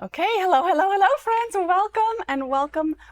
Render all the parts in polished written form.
Okay, hello, friends.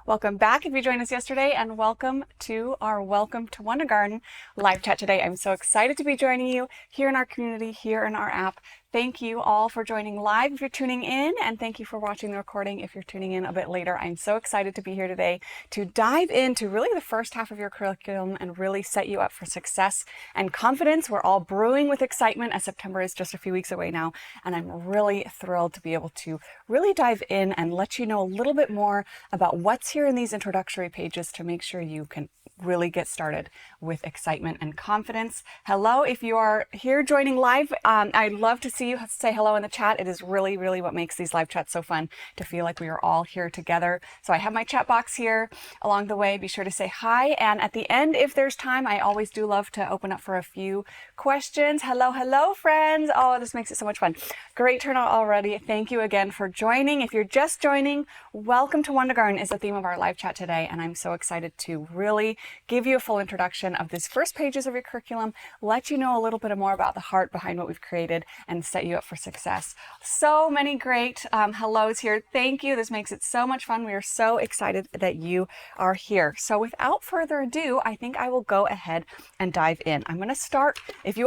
Welcome back if you joined us yesterday, and welcome to our Welcome to Wondergarten live chat today. I'm so excited to be joining you here in our community, here in our app. Thank you all for joining live if you're tuning in, and thank you for watching the recording if you're tuning in a bit later. I'm so excited to be here today to dive into really the first half of your curriculum and really set you up for success and confidence. We're all brewing with excitement as September is just a few weeks away now, and I'm really thrilled to be able to really dive in and let you know a little bit more about what's here in these introductory pages to make sure you can really get started with excitement and confidence. Hello, if you are here joining live, I'd love to see you say hello in the chat. It is really what makes these live chats so fun, to feel like we are all here together. So I have my chat box here along the way. Be sure to say hi. And at the end, if there's time, I always do love to open up for a few questions. Hello, friends. Oh, this makes it so much fun. Great turnout already. Thank you again for joining. If you're just joining, Welcome to Wondergarten is the theme of our live chat today. And I'm so excited to really give you a full introduction of these first pages of your curriculum, let you know a little bit more about the heart behind what we've created, and set you up for success. So many great hellos here. Thank you. This makes it so much fun. We are so excited that you are here. So without further ado, I think I will go ahead and dive in. I'm going to start, if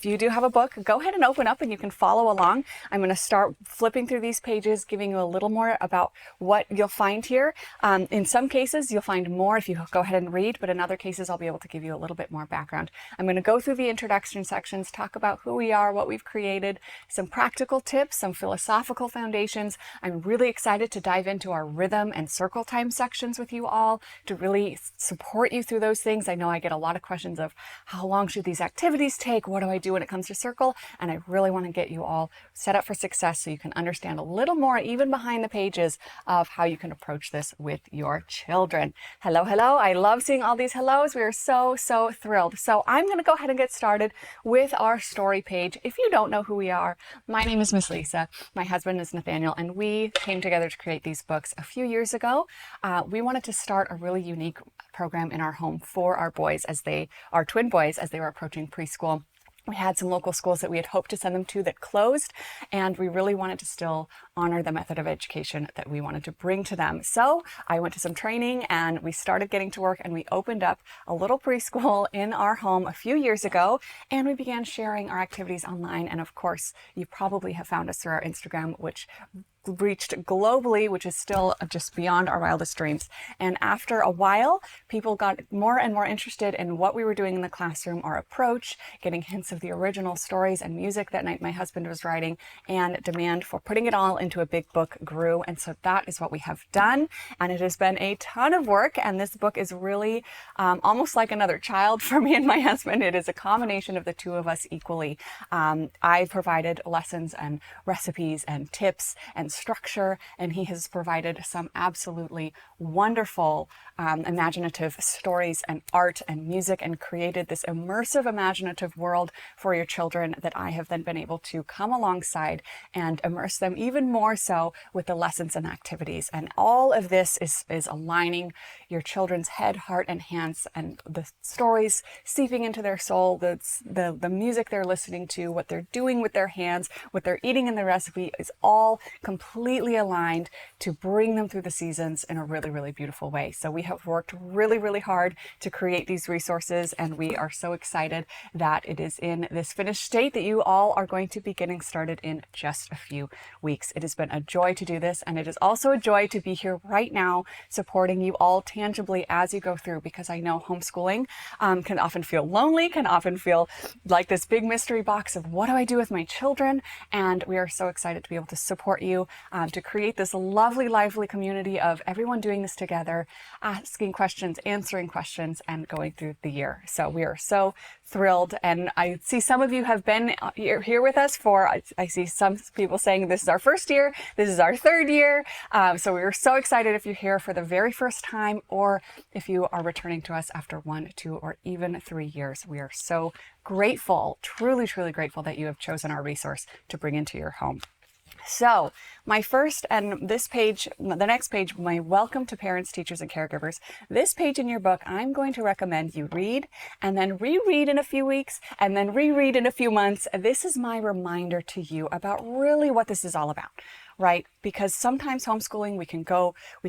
you do have a book, go ahead and open up and you can follow along. I'm going to start flipping through these pages, giving you a little more about what you'll find here. In some cases, you'll find more if you go ahead and read, but in other cases, I'll be able to give you a little bit more background. I'm going to go through the introduction sections, talk about who we are, what we've created, some practical tips, some philosophical foundations. I'm really excited to dive into our rhythm and circle time sections with you all to really support you through those things. I know I get a lot of questions of how long should these activities take? What do I do when it comes to circle? And I really want to get you all set up for success so you can understand a little more, even behind the pages, of how you can approach this with your children. Hello. I love seeing all these hellos. We are so thrilled. So I'm going to go ahead and get started with our story page. If you don't know who we are, my name is Miss Lisa. My husband is Nathaniel, and we came together to create these books a few years ago. We wanted to start a really unique program in our home for our boys, our twin boys, as they were approaching preschool. We had some local schools that we had hoped to send them to that closed, and we really wanted to still honor the method of education that we wanted to bring to them. So I went to some training and we started getting to work, and we opened up a little preschool in our home a few years ago, and we began sharing our activities online. And of course, you probably have found us through our Instagram, which reached globally, which is still just beyond our wildest dreams. And after a while, people got more and more interested in what we were doing in the classroom, our approach, getting hints of the original stories and music that night my husband was writing, and demand for putting it all into a big book grew. And so that is what we have done. And it has been a ton of work. And this book is really almost like another child for me and my husband. It is a combination of the two of us equally. I've provided lessons and recipes and tips and structure, and he has provided some absolutely wonderful imaginative stories and art and music, and created this immersive imaginative world for your children that I have then been able to come alongside and immerse them even more so with the lessons and activities. And all of this is aligning your children's head, heart, and hands, and the stories seeping into their soul, the music they're listening to, what they're doing with their hands, what they're eating in the recipe is all completely aligned to bring them through the seasons in a really beautiful way. So we have worked really hard to create these resources, and we are so excited that it is in this finished state that you all are going to be getting started in just a few weeks. It has been a joy to do this, and it is also a joy to be here right now supporting you all tangibly as you go through, because I know homeschooling can often feel lonely, can often feel like this big mystery box of what do I do with my children, and we are so excited to be able to support you to create this lovely, lively community of everyone doing this together, asking questions, answering questions, and going through the year. So we are so thrilled. And I see some of you have been here with us I see some people saying this is our first year, this is our third year. So we are so excited if you're here for the very first time, or if you are returning to us after 1, 2, or even 3 years. We are so grateful, truly grateful that you have chosen our resource to bring into your home. So my first, and this page, the next page, my welcome to parents, teachers, and caregivers. This page in your book, I'm going to recommend you read and then reread in a few weeks and then reread in a few months. This is my reminder to you about really what this is all about. right? Because sometimes homeschooling, we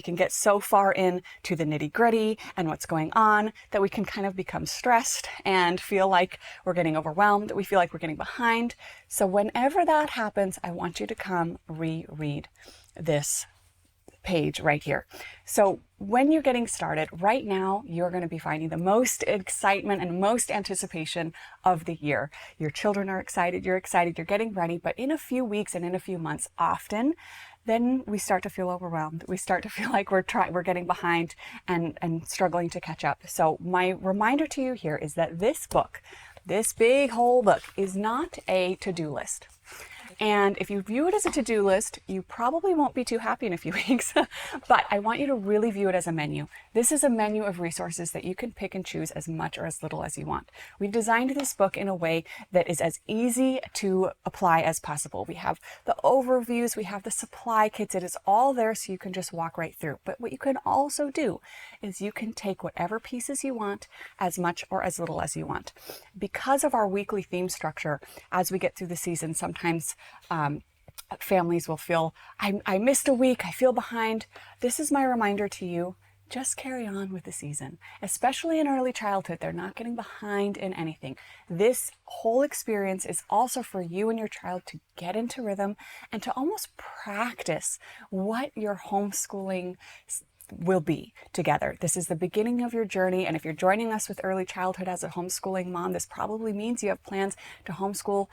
can get so far into the nitty gritty and what's going on that we can kind of become stressed and feel like we're getting overwhelmed, that we feel like we're getting behind. So whenever that happens, I want you to come reread this page right here. So when you're getting started, right now, you're going to be finding the most excitement and most anticipation of the year. Your children are excited, you're getting ready, but in a few weeks and in a few months, often, then we start to feel overwhelmed. We start to feel like we're getting behind and struggling to catch up. So my reminder to you here is that this book, this big whole book, is not a to-do list. And if you view it as a to-do list, you probably won't be too happy in a few weeks. But I want you to really view it as a menu. This is a menu of resources that you can pick and choose as much or as little as you want. We've designed this book in a way that is as easy to apply as possible. We have the overviews, we have the supply kits. It is all there so you can just walk right through. But what you can also do is you can take whatever pieces you want, as much or as little as you want. Because of our weekly theme structure, as we get through the season, sometimes families will feel, I missed a week, I feel behind. This is my reminder to you, just carry on with the season. Especially in early childhood, they're not getting behind in anything. This whole experience is also for you and your child to get into rhythm and to almost practice what your homeschooling will be together. This is the beginning of your journey, and if you're joining us with early childhood as a homeschooling mom, this probably means you have plans to homeschool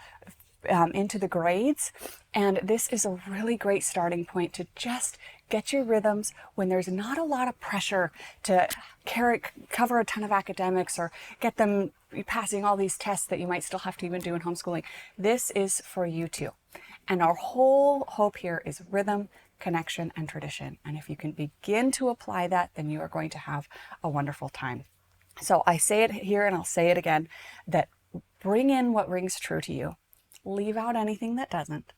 into the grades, and this is a really great starting point to just get your rhythms when there's not a lot of pressure to cover a ton of academics or get them passing all these tests that you might still have to even do in homeschooling. This is for you too. And our whole hope here is rhythm, connection, and tradition. And if you can begin to apply that, then you are going to have a wonderful time. So I say it here and I'll say it again, that bring in what rings true to you. Leave out anything that doesn't.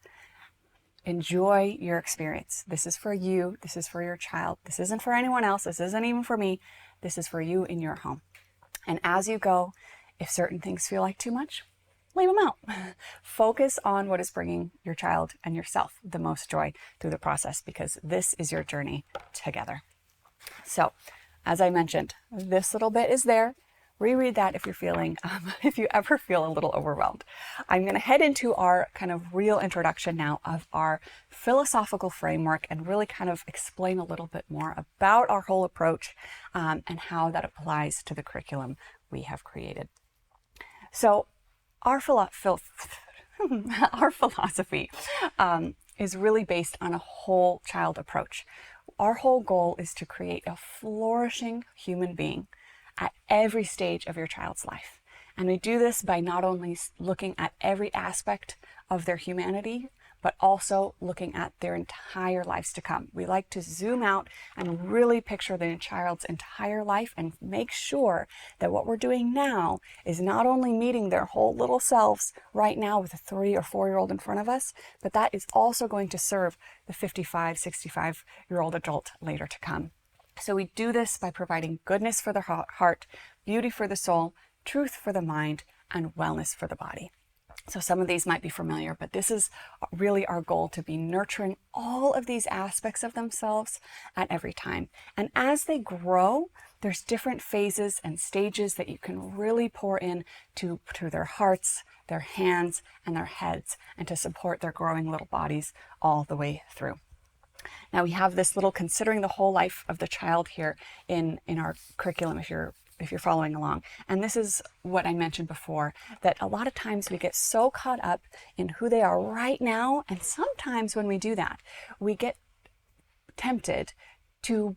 Enjoy your experience. This is for you. This is for your child. This isn't for anyone else. This isn't even for me. This is for you in your home. And as you go, if certain things feel like too much, leave them out. Focus on what is bringing your child and yourself the most joy through the process, because this is your journey together. So, as I mentioned, this little bit is there. Reread that if you're feeling, if you ever feel a little overwhelmed. I'm going to head into our kind of real introduction now of our philosophical framework and really kind of explain a little bit more about our whole approach and how that applies to the curriculum we have created. So our philosophy is really based on a whole child approach. Our whole goal is to create a flourishing human being at every stage of your child's life. And we do this by not only looking at every aspect of their humanity, but also looking at their entire lives to come. We like to zoom out and really picture the child's entire life and make sure that what we're doing now is not only meeting their whole little selves right now with a 3 or 4-year-old in front of us, but that is also going to serve the 55, 65-year-old adult later to come. So we do this by providing goodness for the heart, beauty for the soul, truth for the mind, and wellness for the body. So some of these might be familiar, but this is really our goal, to be nurturing all of these aspects of themselves at every time. And as they grow, there's different phases and stages that you can really pour in to their hearts, their hands, and their heads, and to support their growing little bodies all the way through. Now we have this little considering the whole life of the child here in our curriculum if you're following along. And this is what I mentioned before, that a lot of times we get so caught up in who they are right now, and sometimes when we do that, we get tempted to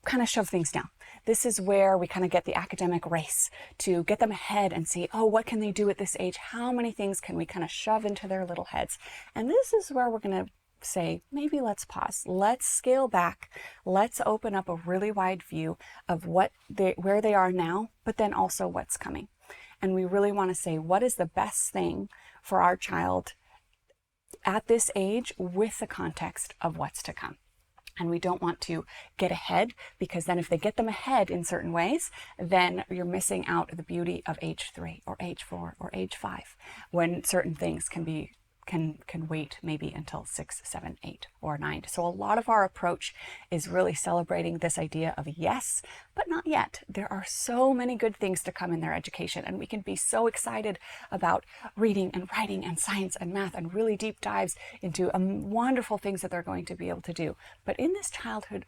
kind of shove things down. This is where we kind of get the academic race to get them ahead and see, oh, what can they do at this age? How many things can we kind of shove into their little heads? And this is where we're going to say, maybe let's pause, let's scale back, let's open up a really wide view of where they are now, but then also what's coming. And we really want to say, what is the best thing for our child at this age with the context of what's to come. And we don't want to get ahead, because then if they get them ahead in certain ways, then you're missing out the beauty of age 3 or age 4 or age 5, when certain things can be can wait maybe until 6, 7, 8, or 9. So a lot of our approach is really celebrating this idea of yes, but not yet. There are so many good things to come in their education, and we can be so excited about reading and writing and science and math and really deep dives into wonderful things that they're going to be able to do. But in this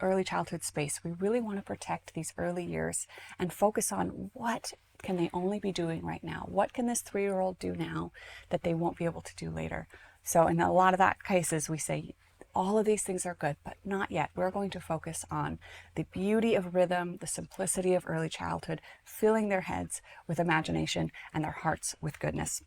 early childhood space, we really want to protect these early years and focus on what can they only be doing right now? What can this 3-year-old do now that they won't be able to do later? So in a lot of that cases, we say all of these things are good, but not yet. We're going to focus on the beauty of rhythm, the simplicity of early childhood, filling their heads with imagination and their hearts with goodness.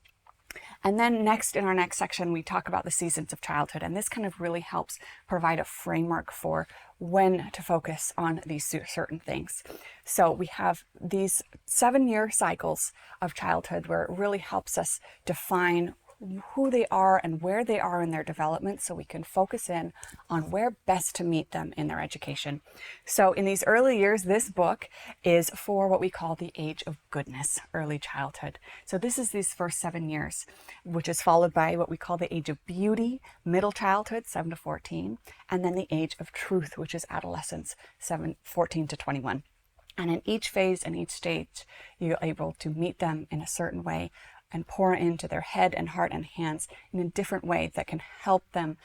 And then next, in our next section, we talk about the seasons of childhood. And this kind of really helps provide a framework for when to focus on these certain things. So we have these 7-year cycles of childhood where it really helps us define who they are and where they are in their development, so we can focus in on where best to meet them in their education. So in these early years, this book is for what we call the age of goodness, early childhood. So this is these first 7 years, which is followed by what we call the age of beauty, middle childhood, 7 to 14, and then the age of truth, which is adolescence, 14 to 21. And in each phase and each stage, you're able to meet them in a certain way and pour into their head and heart and hands in a different way that can help them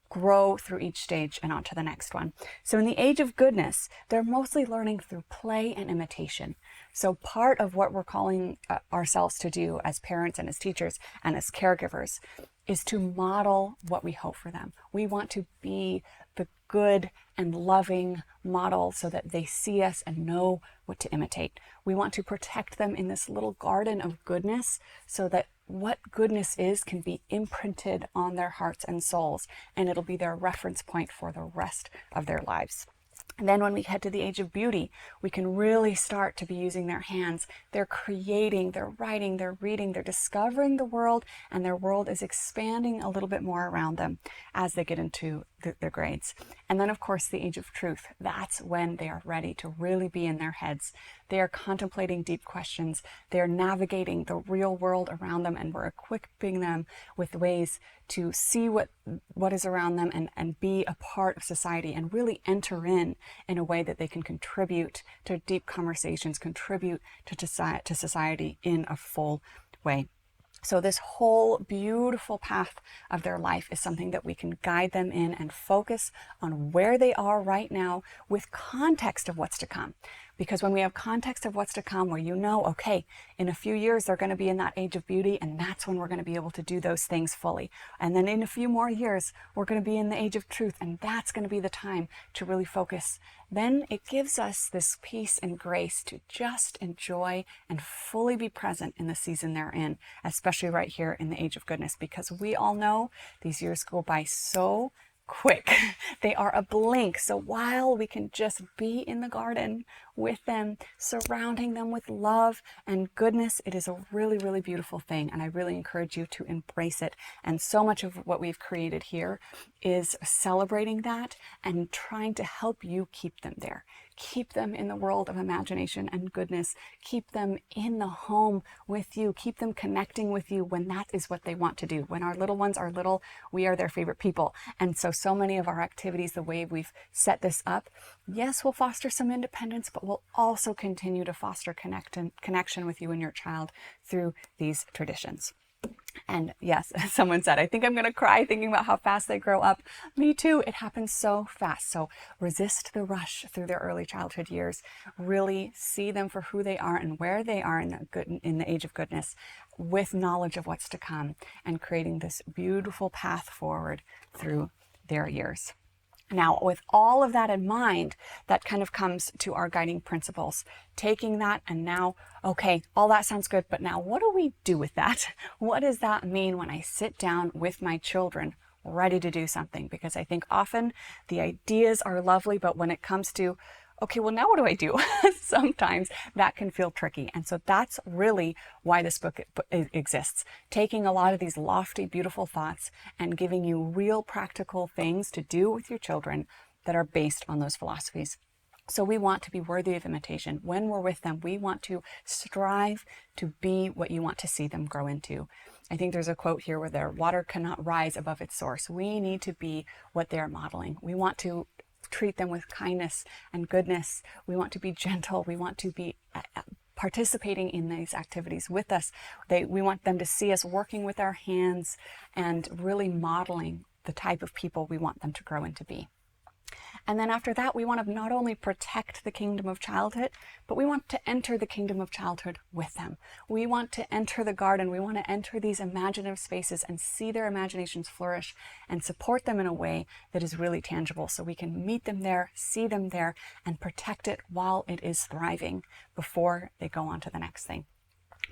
grow through each stage and on to the next one. So in the age of goodness, they're mostly learning through play and imitation. So part of what we're calling ourselves to do as parents and as teachers and as caregivers is to model what we hope for them. We want to be the good and loving model so that they see us and know what to imitate. We want to protect them in this little garden of goodness so that what goodness is can be imprinted on their hearts and souls, and it'll be their reference point for the rest of their lives. And then when we head to the age of beauty, we can really start to be using their hands. They're creating, they're writing, they're reading, they're discovering the world, and their world is expanding a little bit more around them as they get into their grades. And then, of course, the age of truth. That's when they are ready to really be in their heads. They are contemplating deep questions. They're navigating the real world around them, and we're equipping them with ways to see what is around them and be a part of society and really enter in a way that they can contribute to deep conversations, contribute to society in a full way. So this whole beautiful path of their life is something that we can guide them in and focus on where they are right now with context of what's to come. Because when we have context of what's to come, where you know, okay, in a few years they're going to be in that age of beauty, and that's when we're going to be able to do those things fully. And then in a few more years, we're going to be in the age of truth, and that's going to be the time to really focus. Then it gives us this peace and grace to just enjoy and fully be present in the season they're in, especially right here in the age of goodness, because we all know these years go by so quick. They are a blink. So while we can just be in the garden with them, surrounding them with love and goodness, it is a really, really beautiful thing. And I really encourage you to embrace it. And so much of what we've created here is celebrating that and trying to help you keep them there. Keep them in the world of imagination and goodness. Keep them in the home with you. Keep them connecting with you when that is what they want to do. When our little ones are little, we are their favorite people. And so many of our activities, the way we've set this up, yes, we'll foster some independence, but we'll also continue to foster connection with you and your child through these traditions. And yes, someone said, I think I'm going to cry thinking about how fast they grow up. Me too. It happens so fast. So resist the rush through their early childhood years. Really see them for who they are and where they are in the age of goodness, with knowledge of what's to come, and creating this beautiful path forward through their years. Now, with all of that in mind, that kind of comes to our guiding principles. Taking that and now, okay, all that sounds good, but now what do we do with that? What does that mean when I sit down with my children ready to do something? Because I think often the ideas are lovely, but when it comes to, okay, well, now what do I do? Sometimes that can feel tricky. And so that's really why this book exists. Taking a lot of these lofty, beautiful thoughts and giving you real practical things to do with your children that are based on those philosophies. So we want to be worthy of imitation. When we're with them, we want to strive to be what you want to see them grow into. I think there's a quote here where their water cannot rise above its source. We need to be what they're modeling. We want to treat them with kindness and goodness. We want to be gentle. We want to be participating in these activities with us. We want them to see us working with our hands and really modeling the type of people we want them to grow into be. And then after that, we want to not only protect the kingdom of childhood, but we want to enter the kingdom of childhood with them. We want to enter the garden. We want to enter these imaginative spaces and see their imaginations flourish and support them in a way that is really tangible, so we can meet them there, see them there, and protect it while it is thriving before they go on to the next thing.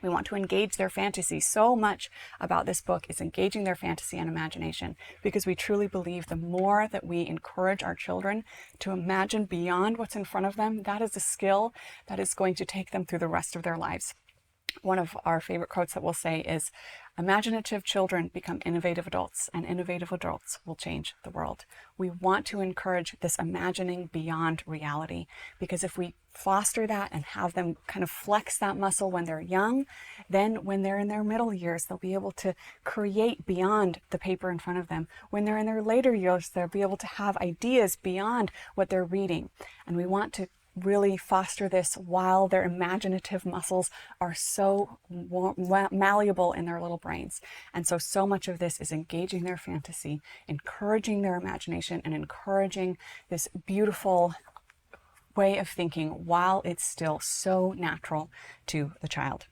We want to engage their fantasy. So much about this book is engaging their fantasy and imagination, because we truly believe the more that we encourage our children to imagine beyond what's in front of them, that is a skill that is going to take them through the rest of their lives. One of our favorite quotes that we'll say is, imaginative children become innovative adults, and innovative adults will change the world. We want to encourage this imagining beyond reality, because if we foster that and have them kind of flex that muscle when they're young, then when they're in their middle years, they'll be able to create beyond the paper in front of them. When they're in their later years, they'll be able to have ideas beyond what they're reading. And we want to really foster this while their imaginative muscles are so malleable in their little brains. And so much of this is engaging their fantasy, encouraging their imagination, and encouraging this beautiful way of thinking while it's still so natural to the child.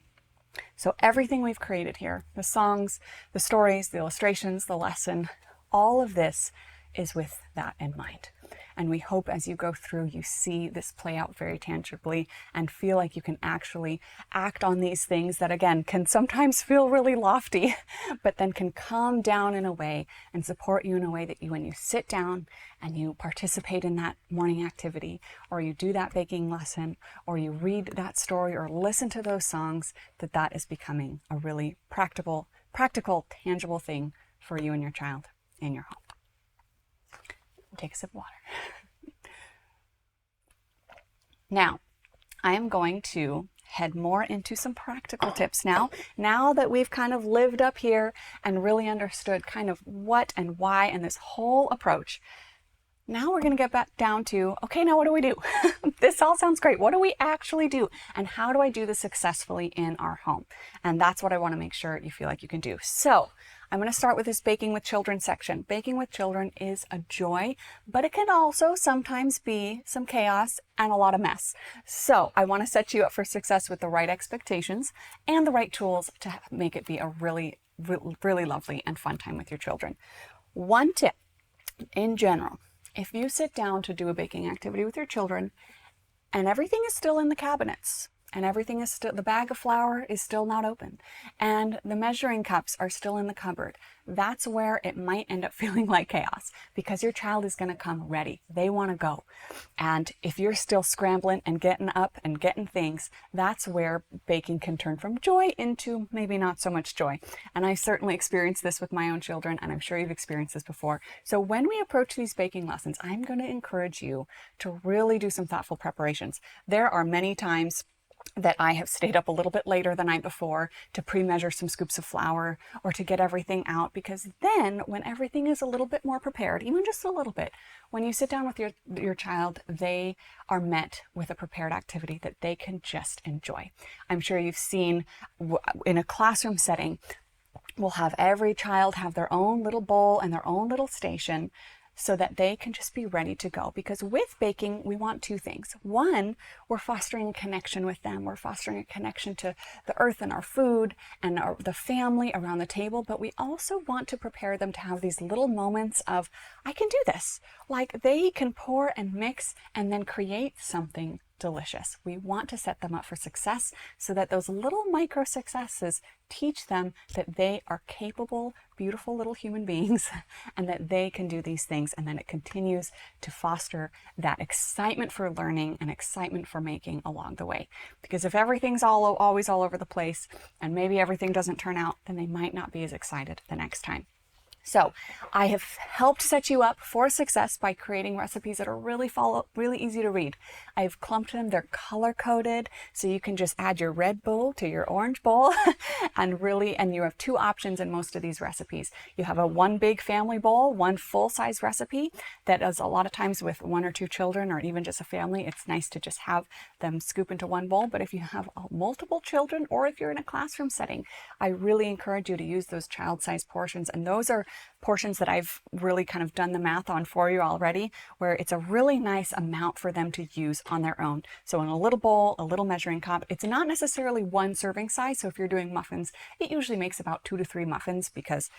So everything we've created here, the songs, the stories, the illustrations, the lesson, all of this is with that in mind. And we hope as you go through, you see this play out very tangibly and feel like you can actually act on these things that, again, can sometimes feel really lofty, but then can calm down in a way and support you in a way that when you sit down and you participate in that morning activity, or you do that baking lesson, or you read that story or listen to those songs, that is becoming a really practical, tangible thing for you and your child in your home. Take a sip of water. Now, I am going to head more into some practical tips now that we've kind of lived up here and really understood kind of what and why and this whole approach. Now we're going to get back down to, okay, now what do we do? This all sounds great. What do we actually do? And how do I do this successfully in our home? And that's what I want to make sure you feel like you can do. So I'm going to start with this baking with children section. Baking with children is a joy, but it can also sometimes be some chaos and a lot of mess. So I want to set you up for success with the right expectations and the right tools to make it be a really, really lovely and fun time with your children. One tip in general, if you sit down to do a baking activity with your children and everything is still in the cabinets, and everything is still, the bag of flour is still not open, and the measuring cups are still in the cupboard, that's where it might end up feeling like chaos, because your child is going to come ready. They want to go. And if you're still scrambling and getting up and getting things, that's where baking can turn from joy into maybe not so much joy. And I certainly experienced this with my own children, and I'm sure you've experienced this before. So when we approach these baking lessons, I'm going to encourage you to really do some thoughtful preparations. There are many times that I have stayed up a little bit later the night before to pre-measure some scoops of flour or to get everything out, because then when everything is a little bit more prepared, even just a little bit, when you sit down with your child, they are met with a prepared activity that they can just enjoy. I'm sure you've seen in a classroom setting, we'll have every child have their own little bowl and their own little station, so that they can just be ready to go. Because with baking, we want two things. One, we're fostering a connection with them. We're fostering a connection to the earth and our food and the family around the table. But we also want to prepare them to have these little moments of, I can do this. Like they can pour and mix and then create something delicious. We want to set them up for success so that those little micro successes teach them that they are capable, beautiful little human beings and that they can do these things. And then it continues to foster that excitement for learning and excitement for making along the way. Because if everything's always all over the place and maybe everything doesn't turn out, then they might not be as excited the next time. So I have helped set you up for success by creating recipes that are really easy to read. I've clumped them, they're color coded, so you can just add your red bowl to your orange bowl and you have two options in most of these recipes. You have a one big family bowl, one full-size recipe that is a lot of times with one or two children or even just a family. It's nice to just have them scoop into one bowl, but if you have multiple children or if you're in a classroom setting, I really encourage you to use those child-sized portions, and those are portions that I've really kind of done the math on for you already, where it's a really nice amount for them to use on their own. So in a little bowl, a little measuring cup, it's not necessarily one serving size. So if you're doing muffins, it usually makes about 2 to 3 muffins, because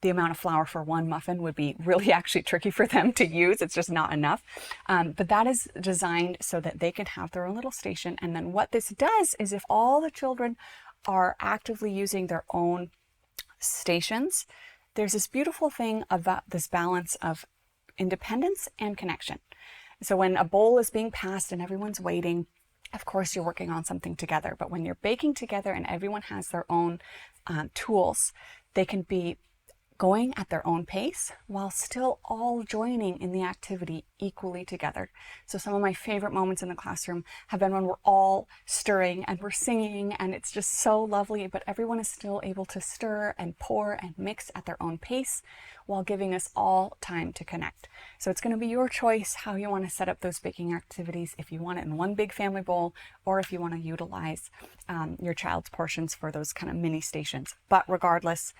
the amount of flour for one muffin would be really actually tricky for them to use. It's just not enough. But that is designed so that they can have their own little station. And then what this does is if all the children are actively using their own stations, there's this beautiful thing about this balance of independence and connection. So when a bowl is being passed and everyone's waiting, of course you're working on something together. But when you're baking together and everyone has their own tools, they can be going at their own pace while still all joining in the activity equally together. So some of my favorite moments in the classroom have been when we're all stirring and we're singing and it's just so lovely, but everyone is still able to stir and pour and mix at their own pace while giving us all time to connect. So it's going to be your choice how you want to set up those baking activities, if you want it in one big family bowl or if you want to utilize your child's portions for those kind of mini stations. But regardless,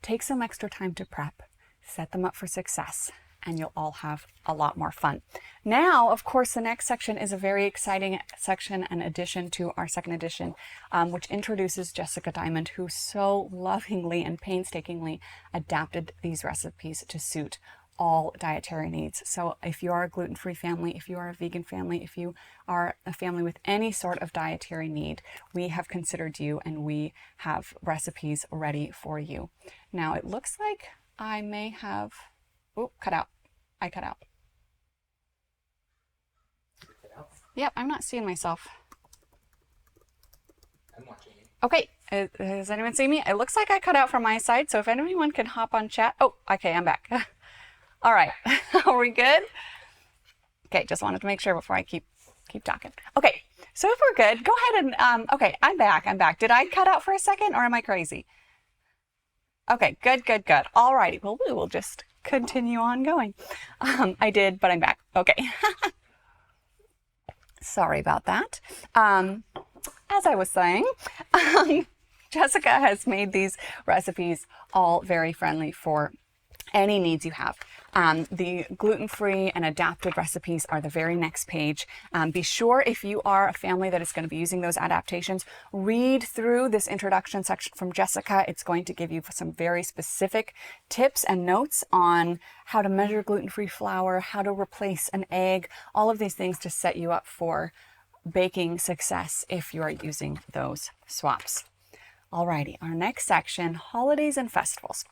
take some extra time to prep, set them up for success, and you'll all have a lot more fun. Now, of course, the next section is a very exciting section and addition to our second edition, which introduces Jessica Diamond, who so lovingly and painstakingly adapted these recipes to suit all dietary needs. So if you are a gluten-free family, if you are a vegan family, if you are a family with any sort of dietary need, we have considered you and we have recipes ready for you. Now it looks like I may have, cut out. I cut out. Yep, I'm not seeing myself. I'm watching you. Okay, has anyone seen me? It looks like I cut out from my side, so if anyone can hop on chat. Oh, okay, I'm back. All right, are we good? Okay, just wanted to make sure before I keep talking. Okay, so if we're good, go ahead and, okay, I'm back. Did I cut out for a second or am I crazy? Okay, good. All righty, well, we will just continue on going. I did, but I'm back. Okay. Sorry about that. As I was saying, Jessica has made these recipes all very friendly for any needs you have. The gluten-free and adapted recipes are the very next page. Be sure, if you are a family that is going to be using those adaptations, read through this introduction section from Jessica. It's going to give you some very specific tips and notes on how to measure gluten-free flour, how to replace an egg, all of these things to set you up for baking success if you are using those swaps. Alrighty, our next section, holidays and festivals.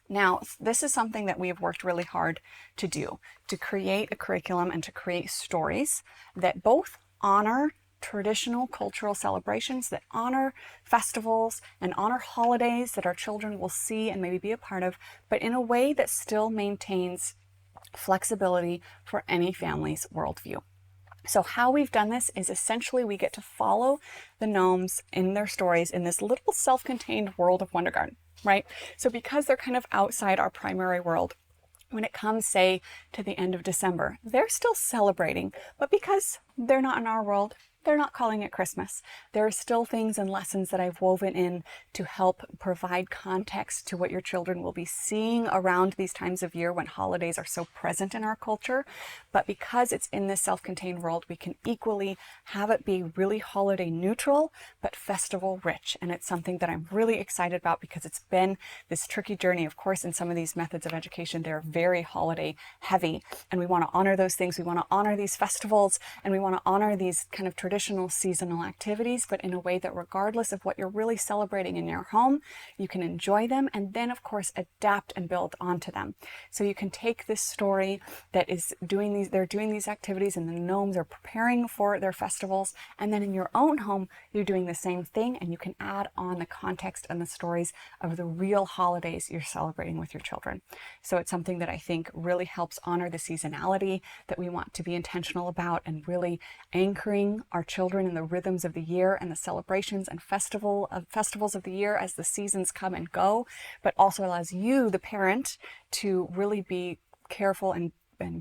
Now, this is something that we have worked really hard to do, to create a curriculum and to create stories that both honor traditional cultural celebrations, that honor festivals and honor holidays that our children will see and maybe be a part of, but in a way that still maintains flexibility for any family's worldview. So how we've done this is essentially we get to follow the gnomes in their stories in this little self-contained world of Wondergarten, right? So because they're kind of outside our primary world, when it comes, say, to the end of December, they're still celebrating, but because they're not in our world, they're not calling it Christmas. There are still things and lessons that I've woven in to help provide context to what your children will be seeing around these times of year when holidays are so present in our culture. But because it's in this self-contained world, we can equally have it be really holiday neutral, but festival rich. And it's something that I'm really excited about because it's been this tricky journey. Of course, in some of these methods of education, they're very holiday heavy, and we want to honor those things. We want to honor these festivals, and we want to honor these kind of traditions traditional seasonal activities, but in a way that regardless of what you're really celebrating in your home, you can enjoy them and then of course adapt and build onto them. So you can take this story that is they're doing these activities and the gnomes are preparing for their festivals, and then in your own home, you're doing the same thing, and you can add on the context and the stories of the real holidays you're celebrating with your children. So it's something that I think really helps honor the seasonality that we want to be intentional about, and really anchoring our children in the rhythms of the year and the celebrations and festivals of the year as the seasons come and go, but also allows you, the parent, to really be careful and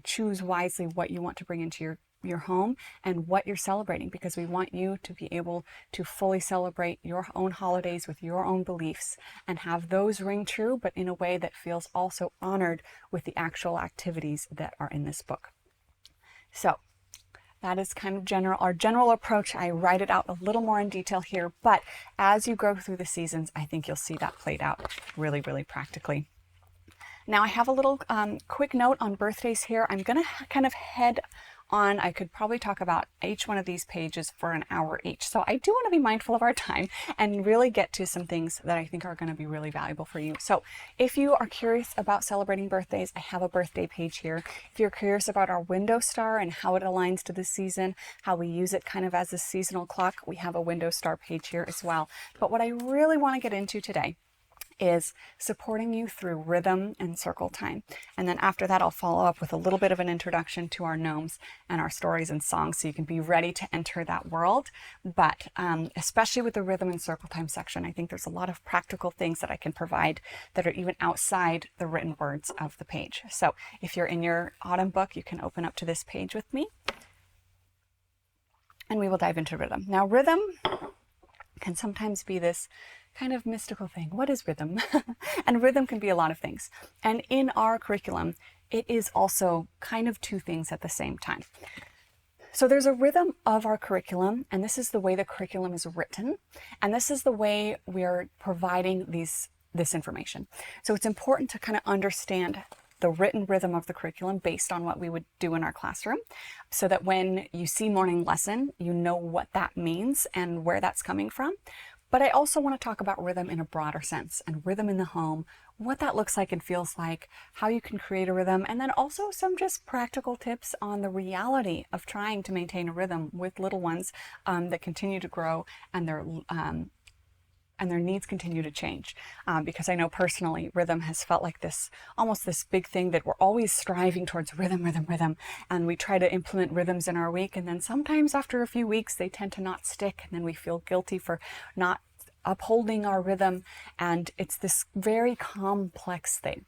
choose wisely what you want to bring into your home and what you're celebrating, because we want you to be able to fully celebrate your own holidays with your own beliefs and have those ring true, but in a way that feels also honored with the actual activities that are in this book. So that is kind of our general approach. I write it out a little more in detail here, but as you go through the seasons, I think you'll see that played out really, really practically. Now I have a little quick note on birthdays here. I'm going to kind of head on. I could probably talk about each one of these pages for an hour each. So I do want to be mindful of our time and really get to some things that I think are going to be really valuable for you. So if you are curious about celebrating birthdays, I have a birthday page here. If you're curious about our window star and how it aligns to the season, how we use it kind of as a seasonal clock, we have a window star page here as well. But what I really want to get into today is supporting you through rhythm and circle time. And then after that, I'll follow up with a little bit of an introduction to our gnomes and our stories and songs so you can be ready to enter that world. But especially with the rhythm and circle time section, I think there's a lot of practical things that I can provide that are even outside the written words of the page. So if you're in your autumn book, you can open up to this page with me and we will dive into rhythm. Now, rhythm can sometimes be this kind of mystical thing. What is rhythm? And rhythm can be a lot of things. And in our curriculum, it is also kind of two things at the same time. So there's a rhythm of our curriculum, and this is the way the curriculum is written, and this is the way we are providing this information. So it's important to kind of understand the written rhythm of the curriculum based on what we would do in our classroom, so that when you see morning lesson, you know what that means and where that's coming from. But I also want to talk about rhythm in a broader sense, and rhythm in the home, what that looks like and feels like, how you can create a rhythm, and then also some just practical tips on the reality of trying to maintain a rhythm with little ones that continue to grow and their needs continue to change. Because I know personally, rhythm has felt like almost this big thing that we're always striving towards rhythm, and we try to implement rhythms in our week, and then sometimes after a few weeks, they tend to not stick, and then we feel guilty for not upholding our rhythm, and it's this very complex thing.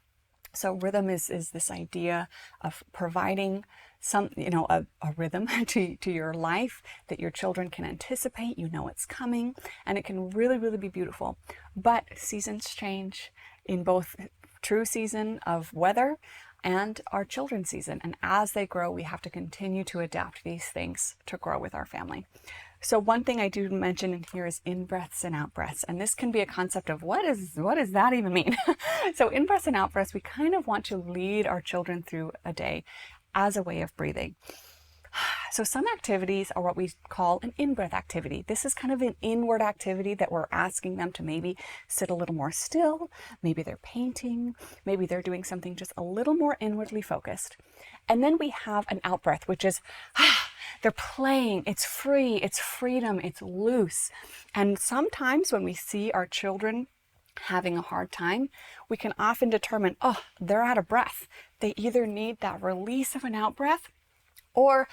So rhythm is this idea of providing a rhythm to your life that your children can anticipate, it's coming, and it can really, really be beautiful. But seasons change in both true season of weather and our children's season. And as they grow, we have to continue to adapt these things to grow with our family. So one thing I do mention in here is in-breaths and out-breaths. And this can be a concept of what does that even mean? So in-breaths and out-breaths, we kind of want to lead our children through a day as a way of breathing. So some activities are what we call an in-breath activity. This is kind of an inward activity that we're asking them to maybe sit a little more still. Maybe they're painting. Maybe they're doing something just a little more inwardly focused. And then we have an out-breath, which is, they're playing. It's free. It's freedom. It's loose. And sometimes when we see our children having a hard time, we can often determine, they're out of breath. They either need that release of an out-breath, or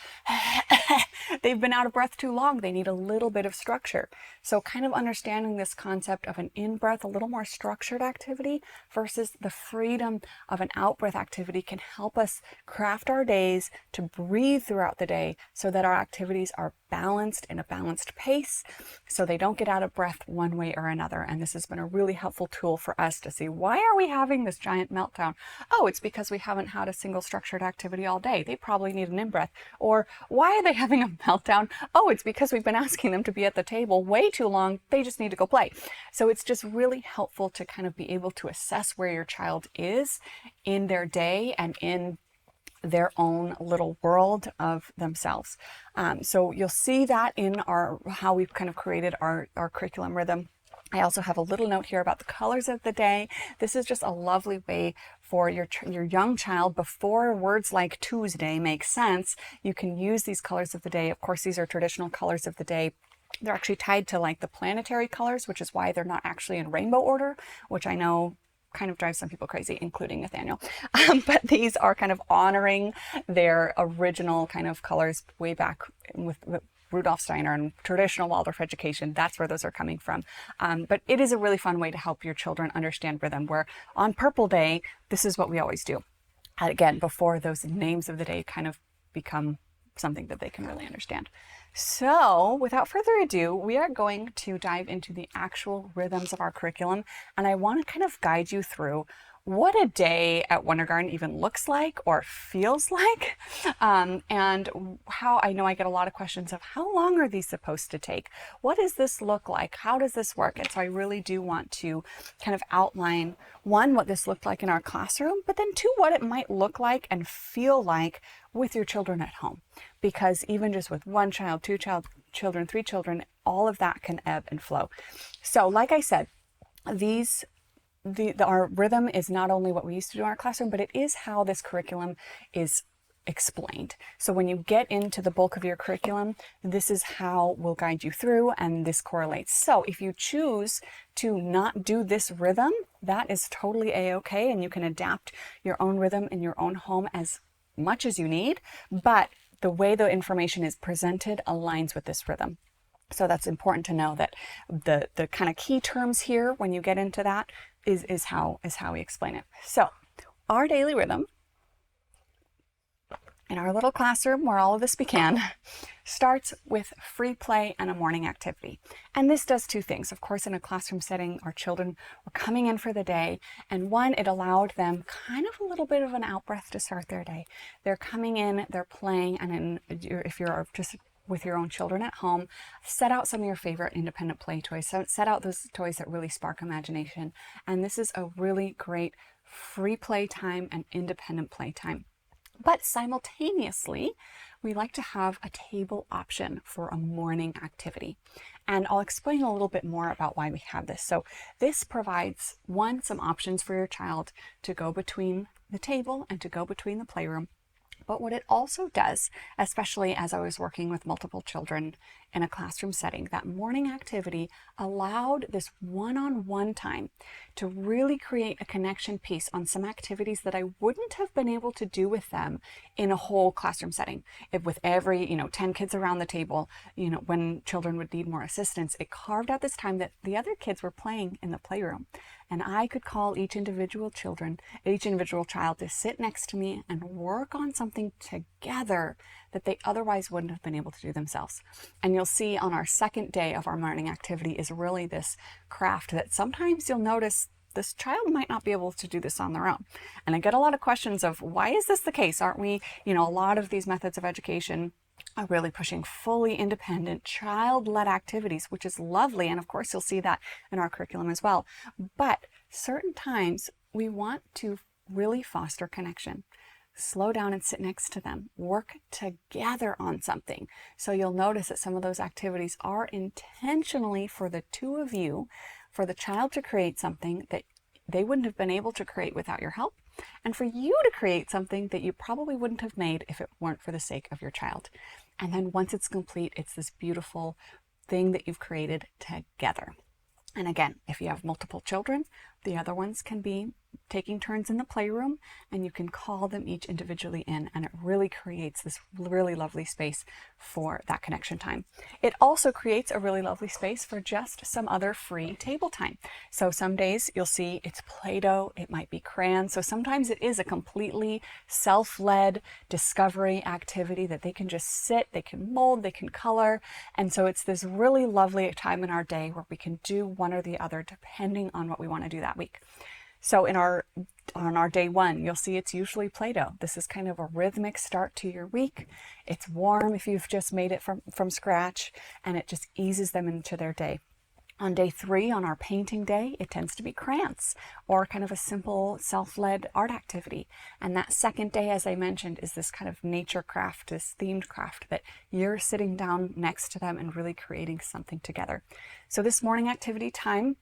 they've been out of breath too long. They need a little bit of structure. So kind of understanding this concept of an in-breath, a little more structured activity versus the freedom of an out-breath activity can help us craft our days to breathe throughout the day so that our activities are balanced in a balanced pace, so they don't get out of breath one way or another. And this has been a really helpful tool for us to see, why are we having this giant meltdown? Oh, it's because we haven't had a single structured activity all day. They probably need an in-breath. Or why are they having a meltdown? Oh, it's because we've been asking them to be at the table way too long. They just need to go play. So it's just really helpful to kind of be able to assess where your child is in their day and in their own little world of themselves. So you'll see that in how we've kind of created our curriculum rhythm. I also have a little note here about the colors of the day. This is just a lovely way for your young child, before words like Tuesday make sense, you can use these colors of the day. Of course, these are traditional colors of the day. They're actually tied to like the planetary colors, which is why they're not actually in rainbow order, which I know kind of drives some people crazy, including Nathaniel. But these are kind of honoring their original kind of colors way back with Rudolf Steiner and traditional Waldorf education. That's where those are coming from. But it is a really fun way to help your children understand rhythm, where on Purple Day, this is what we always do. And again, before those names of the day kind of become something that they can really understand. So without further ado, we are going to dive into the actual rhythms of our curriculum. And I want to kind of guide you through what a day at Wondergarten even looks like or feels like, and how I know I get a lot of questions of how long are these supposed to take? What does this look like? How does this work? And so I really do want to kind of outline, one, what this looked like in our classroom, but then two, what it might look like and feel like with your children at home. Because even just with one child, two children, three children, all of that can ebb and flow. So like I said, our rhythm is not only what we used to do in our classroom, but it is how this curriculum is explained. So when you get into the bulk of your curriculum, this is how we'll guide you through, and this correlates. So if you choose to not do this rhythm, that is totally a-okay, and you can adapt your own rhythm in your own home as much as you need, but the way the information is presented aligns with this rhythm. So that's important to know, that the kind of key terms here when you get into that is how we explain it. So our daily rhythm in our little classroom where all of this began starts with free play and a morning activity. And this does two things. Of course, in a classroom setting, our children were coming in for the day, and one, it allowed them kind of a little bit of an out breath to start their day. They're coming in, they're playing, and if you're just with your own children at home, set out some of your favorite independent play toys. So set out those toys that really spark imagination. And this is a really great free play time and independent play time. But simultaneously, we like to have a table option for a morning activity. And I'll explain a little bit more about why we have this. So this provides, one, some options for your child to go between the table and to go between the playroom. But what it also does, especially as I was working with multiple children in a classroom setting, that morning activity allowed this one-on-one time to really create a connection piece on some activities that I wouldn't have been able to do with them in a whole classroom setting. With every, 10 kids around the table, when children would need more assistance, it carved out this time that the other kids were playing in the playroom. And I could call each individual child to sit next to me and work on something together that they otherwise wouldn't have been able to do themselves. And you'll see on our second day of our morning activity is really this craft that sometimes you'll notice this child might not be able to do this on their own. And I get a lot of questions of, why is this the case? Aren't we, a lot of these methods of education are really pushing fully independent, child-led activities, which is lovely. And of course, you'll see that in our curriculum as well. But certain times we want to really foster connection. Slow down and sit next to them. Work together on something. So you'll notice that some of those activities are intentionally for the two of you, for the child to create something that they wouldn't have been able to create without your help, and for you to create something that you probably wouldn't have made if it weren't for the sake of your child. And then once it's complete, it's this beautiful thing that you've created together. And again, if you have multiple children, the other ones can be taking turns in the playroom, and you can call them each individually in, and it really creates this really lovely space for that connection time. It also creates a really lovely space for just some other free table time. So some days you'll see it's Play-Doh, it might be crayons. So sometimes it is a completely self-led discovery activity that they can just sit, they can mold, they can color. And so it's this really lovely time in our day where we can do one or the other depending on what we want to do that week. So on our day one, you'll see it's usually Play-Doh. This is kind of a rhythmic start to your week. It's warm if you've just made it from scratch, and it just eases them into their day. On day 3, on our painting day, it tends to be crayons or kind of a simple self-led art activity. And that second day, as I mentioned, is this kind of nature craft, this themed craft that you're sitting down next to them and really creating something together. So this morning activity time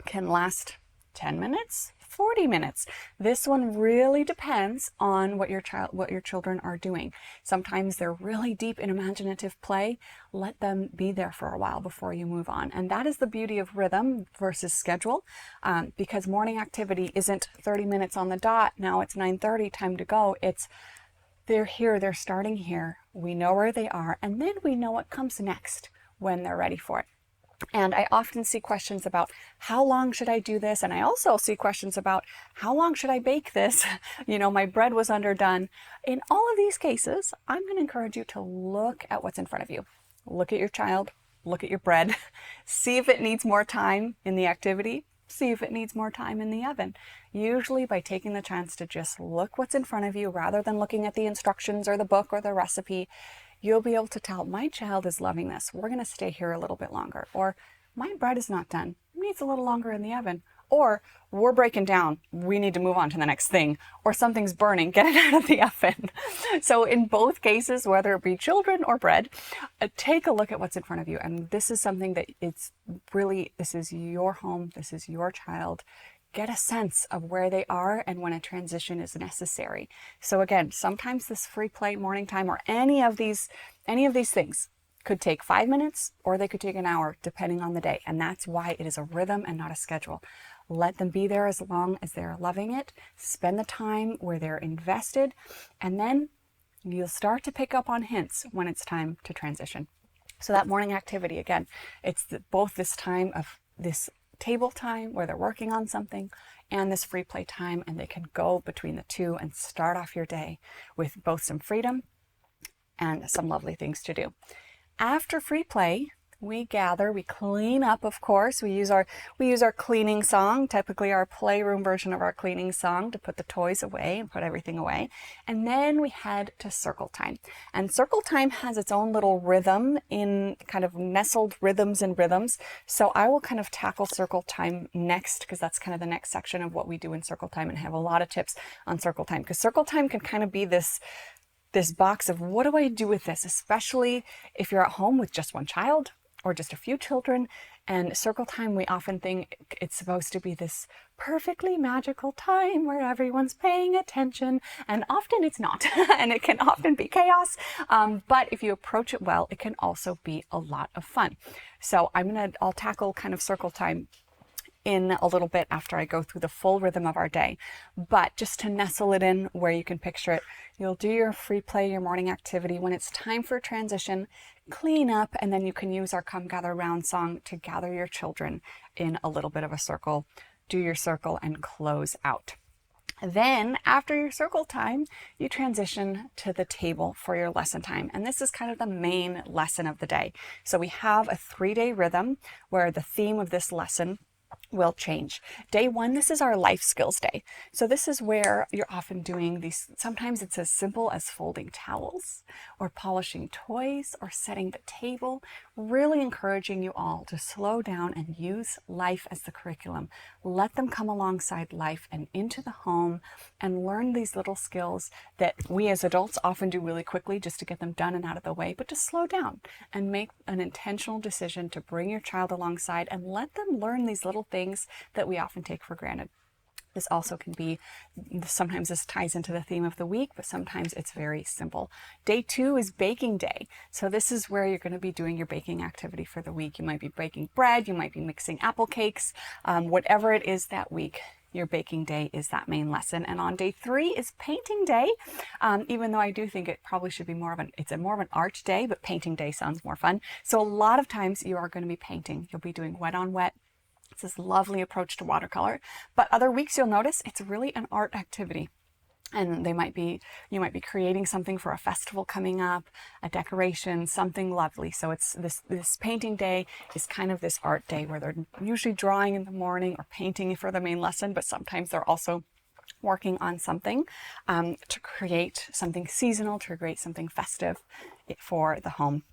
can last 10 minutes, 40 minutes. This one really depends on what your children are doing. Sometimes they're really deep in imaginative play. Let them be there for a while before you move on. And that is the beauty of rhythm versus schedule, because morning activity isn't 30 minutes on the dot. Now it's 9:30, time to go. They're here, they're starting here. We know where they are, and then we know what comes next when they're ready for it. And I often see questions about how long should I do this? And I also see questions about how long should I bake this? My bread was underdone. In all of these cases, I'm going to encourage you to look at what's in front of you. Look at your child, look at your bread, see if it needs more time in the activity, see if it needs more time in the oven. Usually by taking the chance to just look what's in front of you rather than looking at the instructions or the book or the recipe, you'll be able to tell, my child is loving this. We're going to stay here a little bit longer. Or my bread is not done. It needs a little longer in the oven. Or we're breaking down. We need to move on to the next thing. Or something's burning. Get it out of the oven. So in both cases, whether it be children or bread, take a look at what's in front of you. And this is something that this is your home. This is your child. Get a sense of where they are and when a transition is necessary. So again, sometimes this free play morning time or any of these things could take 5 minutes or they could take an hour depending on the day. And that's why it is a rhythm and not a schedule. Let them be there as long as they're loving it. Spend the time where they're invested, and then you'll start to pick up on hints when it's time to transition. So that morning activity, again, it's both this time of this table time where they're working on something and this free play time, and they can go between the two and start off your day with both some freedom and some lovely things to do. After free play, we gather, we clean up, of course. We use our cleaning song, typically our playroom version of our cleaning song, to put the toys away and put everything away. And then we head to circle time. And circle time has its own little rhythm in kind of nestled rhythms and rhythms. So I will kind of tackle circle time next, because that's kind of the next section of what we do in circle time, and have a lot of tips on circle time, because circle time can kind of be this box of what do I do with this, especially if you're at home with just one child or just a few children. And circle time, we often think it's supposed to be this perfectly magical time where everyone's paying attention, and often it's not. And it can often be chaos. But if you approach it well, it can also be a lot of fun. So I'll tackle kind of circle time in a little bit after I go through the full rhythm of our day. But just to nestle it in where you can picture it, you'll do your free play, your morning activity. When it's time for transition, clean up, and then you can use our Come Gather Round song to gather your children in a little bit of a circle. Do your circle and close out. Then after your circle time, you transition to the table for your lesson time. And this is kind of the main lesson of the day. So we have a 3-day rhythm where the theme of this lesson will change. Day 1, this is our life skills day. So this is where you're often doing these, sometimes it's as simple as folding towels or polishing toys or setting the table, really encouraging you all to slow down and use life as the curriculum. Let them come alongside life and into the home and learn these little skills that we as adults often do really quickly just to get them done and out of the way, but to slow down and make an intentional decision to bring your child alongside and let them learn these little things that we often take for granted. This also can be, sometimes this ties into the theme of the week, but sometimes it's very simple. Day 2 is baking day. So this is where you're going to be doing your baking activity for the week. You might be baking bread, you might be mixing apple cakes, whatever it is that week. Your baking day is that main lesson. And on day 3 is painting day. Even though I do think it probably should be more of an art day, but painting day sounds more fun. So a lot of times you are going to be painting. You'll be doing wet on wet. It's this lovely approach to watercolor. But other weeks you'll notice it's really an art activity. And you might be creating something for a festival coming up, a decoration, something lovely. So it's this painting day is kind of this art day where they're usually drawing in the morning or painting for the main lesson, but sometimes they're also working on something to create something seasonal, to create something festive for the home.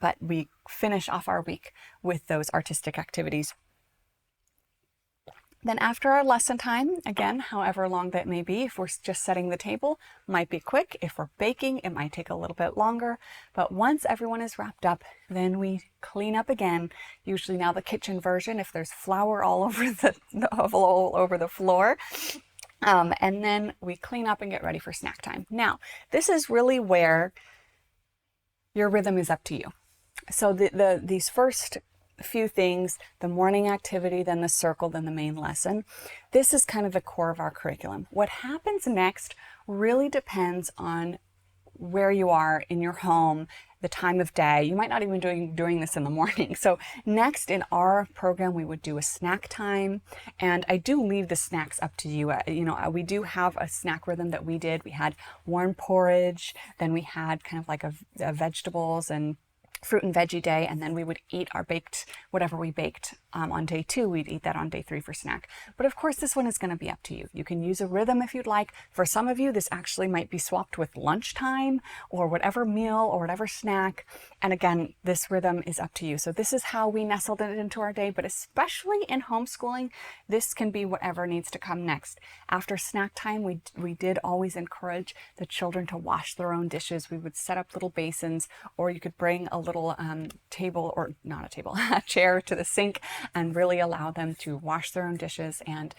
but we finish off our week with those artistic activities. Then after our lesson time, again, however long that may be, if we're just setting the table, might be quick. If we're baking, it might take a little bit longer. But once everyone is wrapped up, then we clean up again. Usually now the kitchen version, if there's flour all over the floor. And then we clean up and get ready for snack time. Now, this is really where your rhythm is up to you. So these first few things, the morning activity, then the circle, then the main lesson. This is kind of the core of our curriculum. What happens next really depends on where you are in your home, the time of day. You might not even doing this in the morning. So next in our program, we would do a snack time, and I do leave the snacks up to you. We do have a snack rhythm that we did. We had warm porridge, then we had kind of like a vegetables and fruit and veggie day, and then we would eat our whatever we baked on day 2. We'd eat that on day 3 for snack. But of course, this one is going to be up to you. You can use a rhythm if you'd like. For some of you, this actually might be swapped with lunchtime or whatever meal or whatever snack. And again, this rhythm is up to you. So this is how we nestled it into our day, but especially in homeschooling, this can be whatever needs to come next. After snack time, we did always encourage the children to wash their own dishes. We would set up little basins, or you could bring a little table, or not a table, a chair to the sink, and really allow them to wash their own dishes and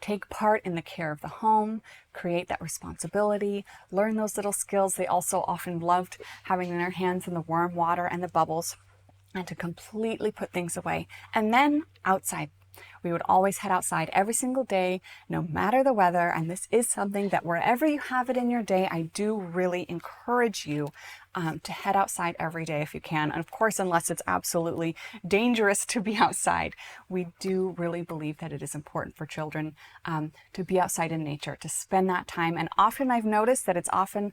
take part in the care of the home, create that responsibility, learn those little skills. They also often loved having their hands in the warm water and the bubbles, and to completely put things away. And then outside. We would always head outside every single day, no matter the weather. And this is something that wherever you have it in your day, I do really encourage you to head outside every day if you can. And of course, unless it's absolutely dangerous to be outside, we do really believe that it is important for children to be outside in nature, to spend that time. And often I've noticed that it's often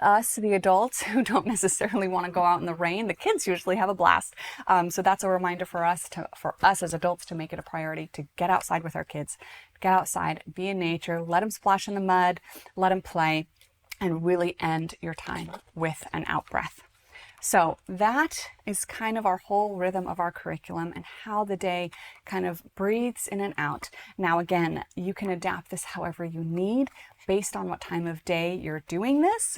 us, the adults, who don't necessarily want to go out in the rain. The kids usually have a blast. So that's a reminder for us as adults to make it a priority to get outside with our kids. Get outside, be in nature, let them splash in the mud, let them play, and really end your time with an out breath. So that is kind of our whole rhythm of our curriculum and how the day kind of breathes in and out. Now, again, you can adapt this however you need based on what time of day you're doing this,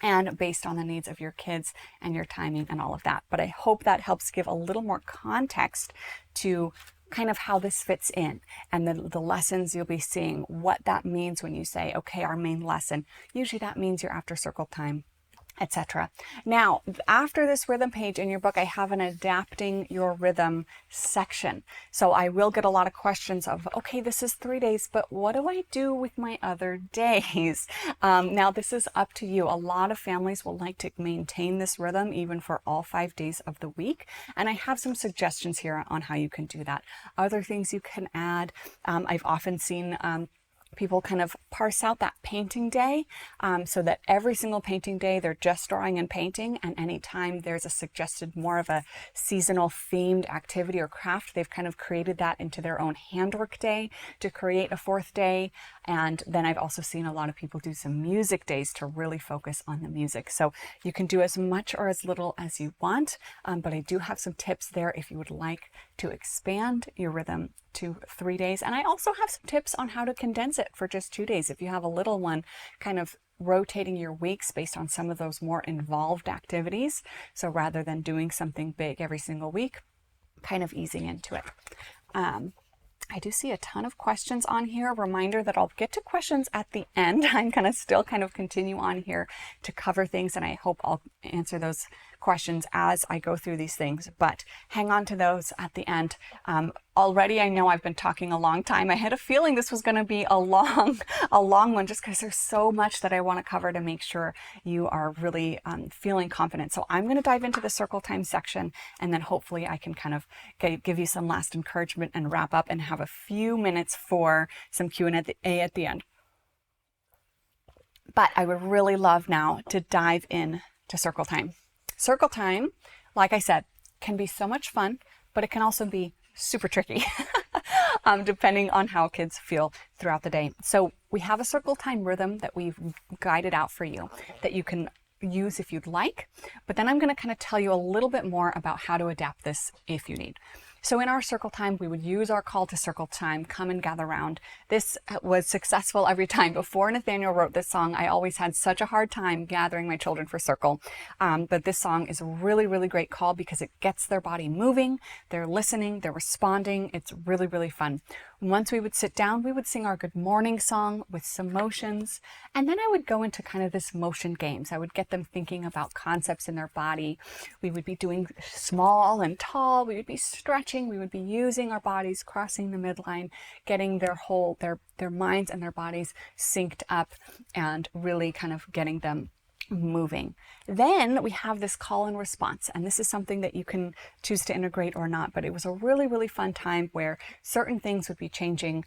and based on the needs of your kids and your timing and all of that. But I hope that helps give a little more context to kind of how this fits in, and the lessons you'll be seeing, what that means when you say, okay, our main lesson. Usually that means your after circle time, etc. Now, after this rhythm page in your book, I have an adapting your rhythm section. So I will get a lot of questions of, okay, this is 3 days, but what do I do with my other days? Now, this is up to you. A lot of families will like to maintain this rhythm even for all 5 days of the week. And I have some suggestions here on how you can do that. Other things you can add. I've often seen people kind of parse out that painting day so that every single painting day they're just drawing and painting, and anytime there's a suggested more of a seasonal themed activity or craft, they've kind of created that into their own handwork day to create a 4th day. And then I've also seen a lot of people do some music days to really focus on the music. So you can do as much or as little as you want, but I do have some tips there if you would like to expand your rhythm to 3 days. And I also have some tips on how to condense it for just 2 days. If you have a little one, kind of rotating your weeks based on some of those more involved activities. So rather than doing something big every single week, kind of easing into it. I do see a ton of questions on here. Reminder that I'll get to questions at the end. I'm going to still kind of continue on here to cover things, and I hope I'll answer those questions as I go through these things, but hang on to those at the end. Already I know I've been talking a long time. I had a feeling this was going to be a long one, just because there's so much that I want to cover to make sure you are really feeling confident. So I'm going to dive into the circle time section, and then hopefully I can kind of give you some last encouragement and wrap up and have a few minutes for some Q&A at the end. But I would really love now to dive in to circle time. Circle time, like I said, can be so much fun, but it can also be super tricky depending on how kids feel throughout the day. So we have a circle time rhythm that we've guided out for you that you can use if you'd like, but then I'm going to kind of tell you a little bit more about how to adapt this if you need. So in our circle time, we would use our call to circle time, come and gather round. This was successful every time. Before Nathaniel wrote this song, I always had such a hard time gathering my children for circle. But this song is a really, really great call because it gets their body moving, they're listening, they're responding. It's really, really fun. Once we would sit down, we would sing our good morning song with some motions. And then I would go into kind of this motion games. I would get them thinking about concepts in their body. We would be doing small and tall. We would be stretching. We would be using our bodies, crossing the midline, getting their minds and their bodies synced up and really kind of getting them moving. Then we have this call and response, and this is something that you can choose to integrate or not, but it was a really, really fun time where certain things would be changing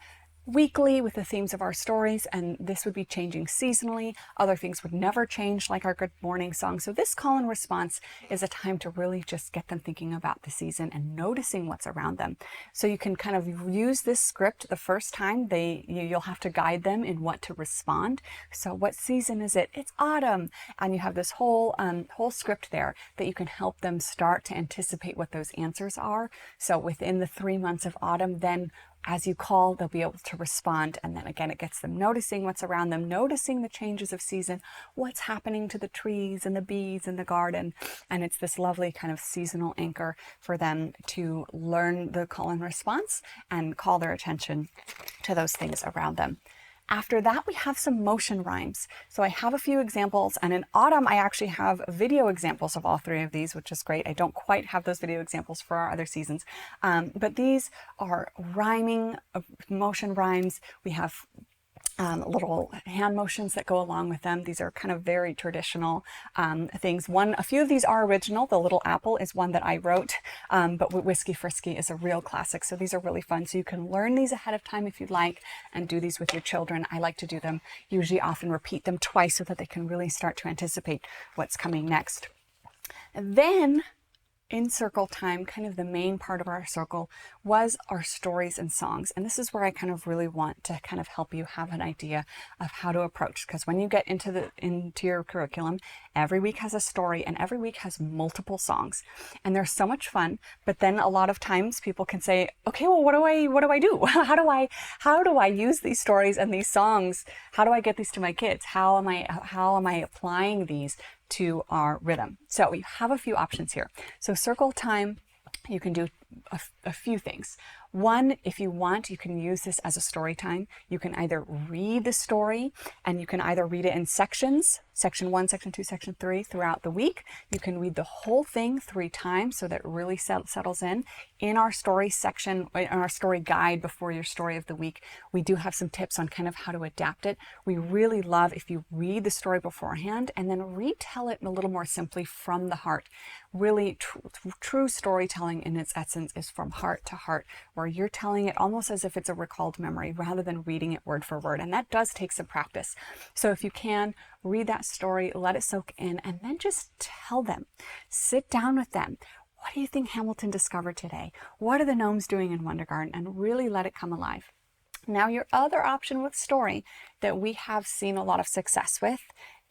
weekly with the themes of our stories, and this would be changing seasonally. Other things would never change, like our good morning song. So this call and response is a time to really just get them thinking about the season and noticing what's around them. So you can kind of use this script the first time. You'll have to guide them in what to respond. So what season is it? It's autumn. And you have this whole script there that you can help them start to anticipate what those answers are. So within the 3 months of autumn, then as you call, they'll be able to respond. And then again, it gets them noticing what's around them, noticing the changes of season, what's happening to the trees and the bees in the garden. And it's this lovely kind of seasonal anchor for them to learn the call and response and call their attention to those things around them. After that, we have some motion rhymes. So I have a few examples, and in autumn, I actually have video examples of all 3 of these, which is great. I don't quite have those video examples for our other seasons, but these are rhyming motion rhymes. We have little hand motions that go along with them. These are kind of very traditional things. A few of these are original. The little apple is one that I wrote, but Whiskey Frisky is a real classic. So these are really fun. So you can learn these ahead of time if you'd like and do these with your children. I like to do them, usually often repeat them twice so that they can really start to anticipate what's coming next. And then in circle time, kind of the main part of our circle was our stories and songs. And this is where I kind of really want to kind of help you have an idea of how to approach, because when you get into your curriculum, every week has a story and every week has multiple songs. And they're so much fun, but then a lot of times people can say, okay, well, what do I do? How do I use these stories and these songs? How do I get these to my kids? How am I applying these to our rhythm? So we have a few options here. So circle time, you can do a few things. One, if you want, you can use this as a story time. You can either read the story, and you can either read it in sections, section 1, section 2, section 3 throughout the week. You can read the whole thing 3 times so that it really settles in. In our story section, in our story guide before your story of the week, we do have some tips on kind of how to adapt it. We really love if you read the story beforehand and then retell it a little more simply from the heart. Really true storytelling in its essence is from heart to heart, where you're telling it almost as if it's a recalled memory rather than reading it word for word. And that does take some practice. So if you can, read that story, let it soak in, and then just tell them. Sit down with them. What do you think Hamilton discovered today? What are the gnomes doing in Wondergarten? And really let it come alive. Now, your other option with story that we have seen a lot of success with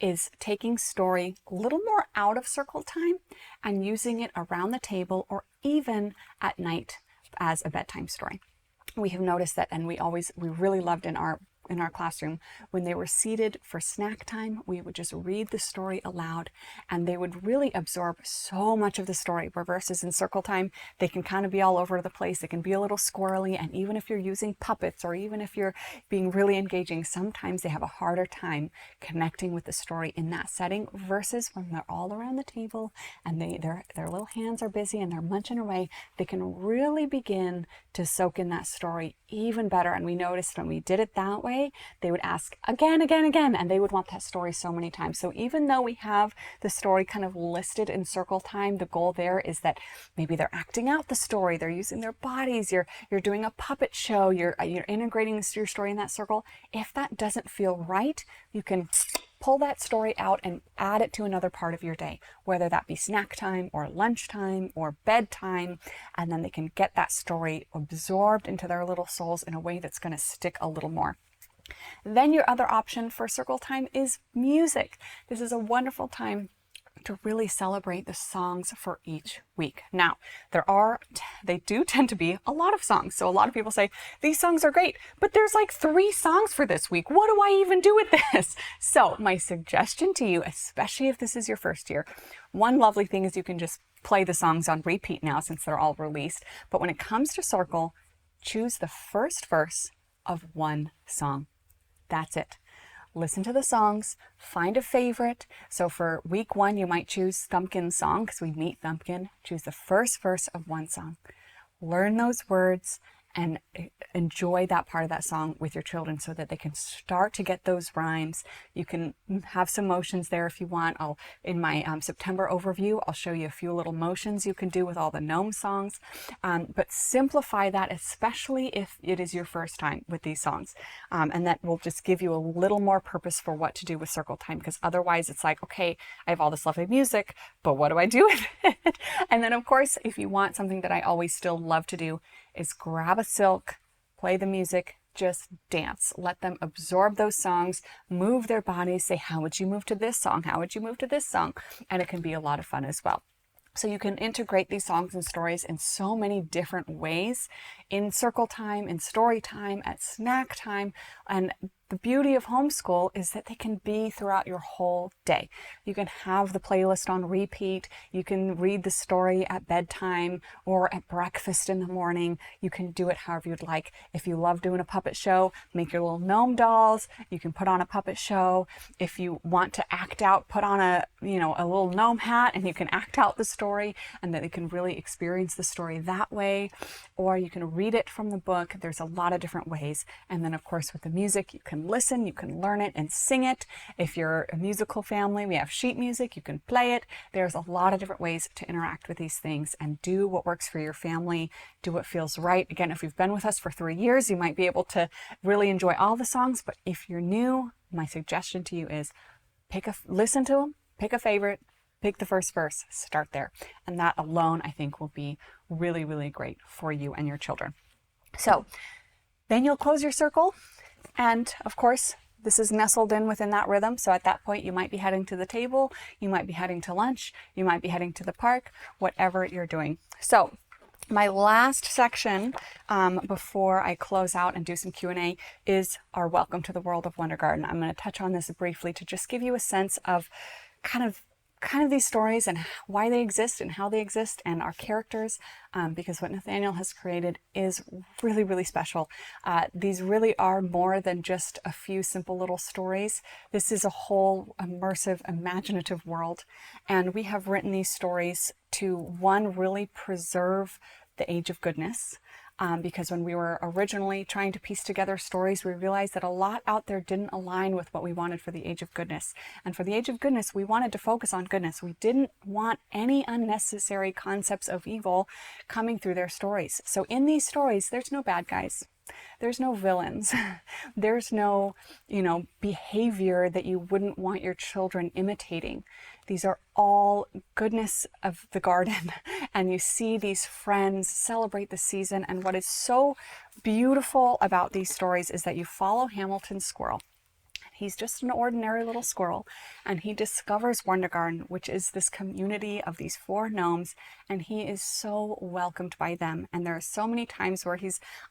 is taking story a little more out of circle time and using it around the table or even at night as a bedtime story. We have noticed that, and we really loved in our classroom, when they were seated for snack time, we would just read the story aloud and they would really absorb so much of the story, where versus in circle time, they can kind of be all over the place. They can be a little squirrely, and even if you're using puppets or even if you're being really engaging, sometimes they have a harder time connecting with the story in that setting versus when they're all around the table and their little hands are busy and they're munching away. They can really begin to soak in that story even better. And we noticed when we did it that way, they would ask again, and they would want that story so many times. So even though we have the story kind of listed in circle time, the goal there is that maybe they're acting out the story, they're using their bodies, you're doing a puppet show, you're integrating your story in that circle. If that doesn't feel right, you can pull that story out and add it to another part of your day, whether that be snack time or lunchtime or bedtime, and then they can get that story absorbed into their little souls in a way that's going to stick a little more. Then your other option for circle time is music. This is a wonderful time to really celebrate the songs for each week. Now, they do tend to be a lot of songs. So a lot of people say, these songs are great, but there's like 3 songs for this week. What do I even do with this? So my suggestion to you, especially if this is your first year, one lovely thing is you can just play the songs on repeat now since they're all released. But when it comes to circle, choose the first verse of one song. That's it. Listen to the songs, find a favorite. So for week 1, you might choose Thumpkin's song because we meet Thumpkin. Choose the first verse of one song. Learn those words and enjoy that part of that song with your children so that they can start to get those rhymes. You can have some motions there if you want. In my September overview, I'll show you a few little motions you can do with all the gnome songs. But simplify that, especially if it is your first time with these songs. And that will just give you a little more purpose for what to do with circle time, because otherwise it's like, okay, I have all this lovely music, but what do I do with it? And then of course, if you want something that I always still love to do, is grab a silk, play the music, just dance. Let them absorb those songs, move their bodies, say, how would you move to this song? How would you move to this song? And it can be a lot of fun as well. So you can integrate these songs and stories in so many different ways, in circle time, in story time, at snack time. And the beauty of homeschool is that they can be throughout your whole day. You can have the playlist on repeat. You can read the story at bedtime or at breakfast in the morning. You can do it however you'd like. If you love doing a puppet show, make your little gnome dolls. You can put on a puppet show. If you want to act out, put on a little gnome hat and you can act out the story, and that they can really experience the story that way. Or you can read it from the book. There's a lot of different ways. And then of course with the music, you can listen, you can learn it and sing it. If you're a musical family, we have sheet music, you can play it. There's a lot of different ways to interact with these things and do what works for your family, do what feels right. Again, if you've been with us for 3 years, you might be able to really enjoy all the songs, but if you're new, my suggestion to you is listen to them, pick a favorite, pick the first verse, start there. And that alone, I think, will be really, really great for you and your children. So then you'll close your circle. And of course, this is nestled in within that rhythm. So at that point, you might be heading to the table, you might be heading to lunch, you might be heading to the park, whatever you're doing. So my last section before I close out and do some Q&A is our Welcome to the World of Wondergarten. I'm going to touch on this briefly to just give you a sense of kind of these stories and why they exist and how they exist and our characters, because what Nathaniel has created is really, really special. These really are more than just a few simple little stories. This is a whole immersive, imaginative world. And we have written these stories to, one, really preserve the age of goodness. Because when we were originally trying to piece together stories, we realized that a lot out there didn't align with what we wanted for the age of goodness. And for the age of goodness, we wanted to focus on goodness. We didn't want any unnecessary concepts of evil coming through their stories. So in these stories, there's no bad guys. There's no villains. There's no, behavior that you wouldn't want your children imitating. These are all goodness of the garden. And you see these friends celebrate the season. And what is so beautiful about these stories is that you follow Hamilton's squirrel. He's just an ordinary little squirrel, and he discovers Wondergarten, which is this community of these 4 gnomes, and he is so welcomed by them. And there are so many times where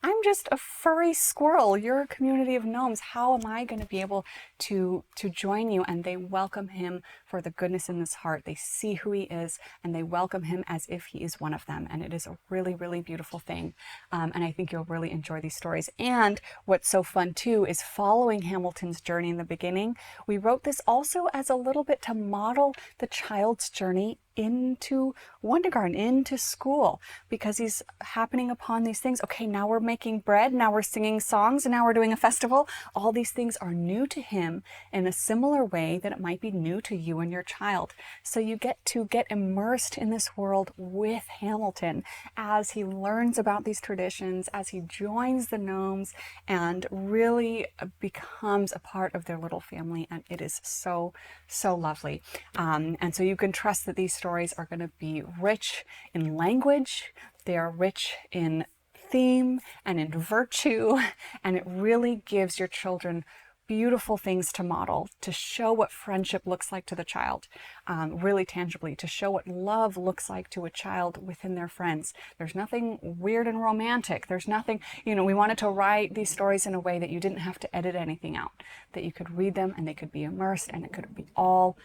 I'm just a furry squirrel. You're a community of gnomes. How am I going to be able to join you? And they welcome him for the goodness in his heart. They see who he is, and they welcome him as if he is one of them. And it is a really, really beautiful thing. And I think you'll really enjoy these stories. And what's so fun too is following Hamilton's journey in the beginning. We wrote this also as a little bit to model the child's journey into Wondergarten, into school, because he's happening upon these things. Okay, now we're making bread, now we're singing songs, and now we're doing a festival. All these things are new to him in a similar way that it might be new to you and your child. So you get to get immersed in this world with Hamilton as he learns about these traditions, as he joins the gnomes and really becomes a part of their little family. And it is so, so lovely. And so you can trust that these stories are going to be rich in language. They are rich in theme and in virtue, and it really gives your children beautiful things to model, to show what friendship looks like to the child, really tangibly, to show what love looks like to a child within their friends. There's nothing weird and romantic. There's nothing, we wanted to write these stories in a way that you didn't have to edit anything out, that you could read them and they could be immersed and it could be all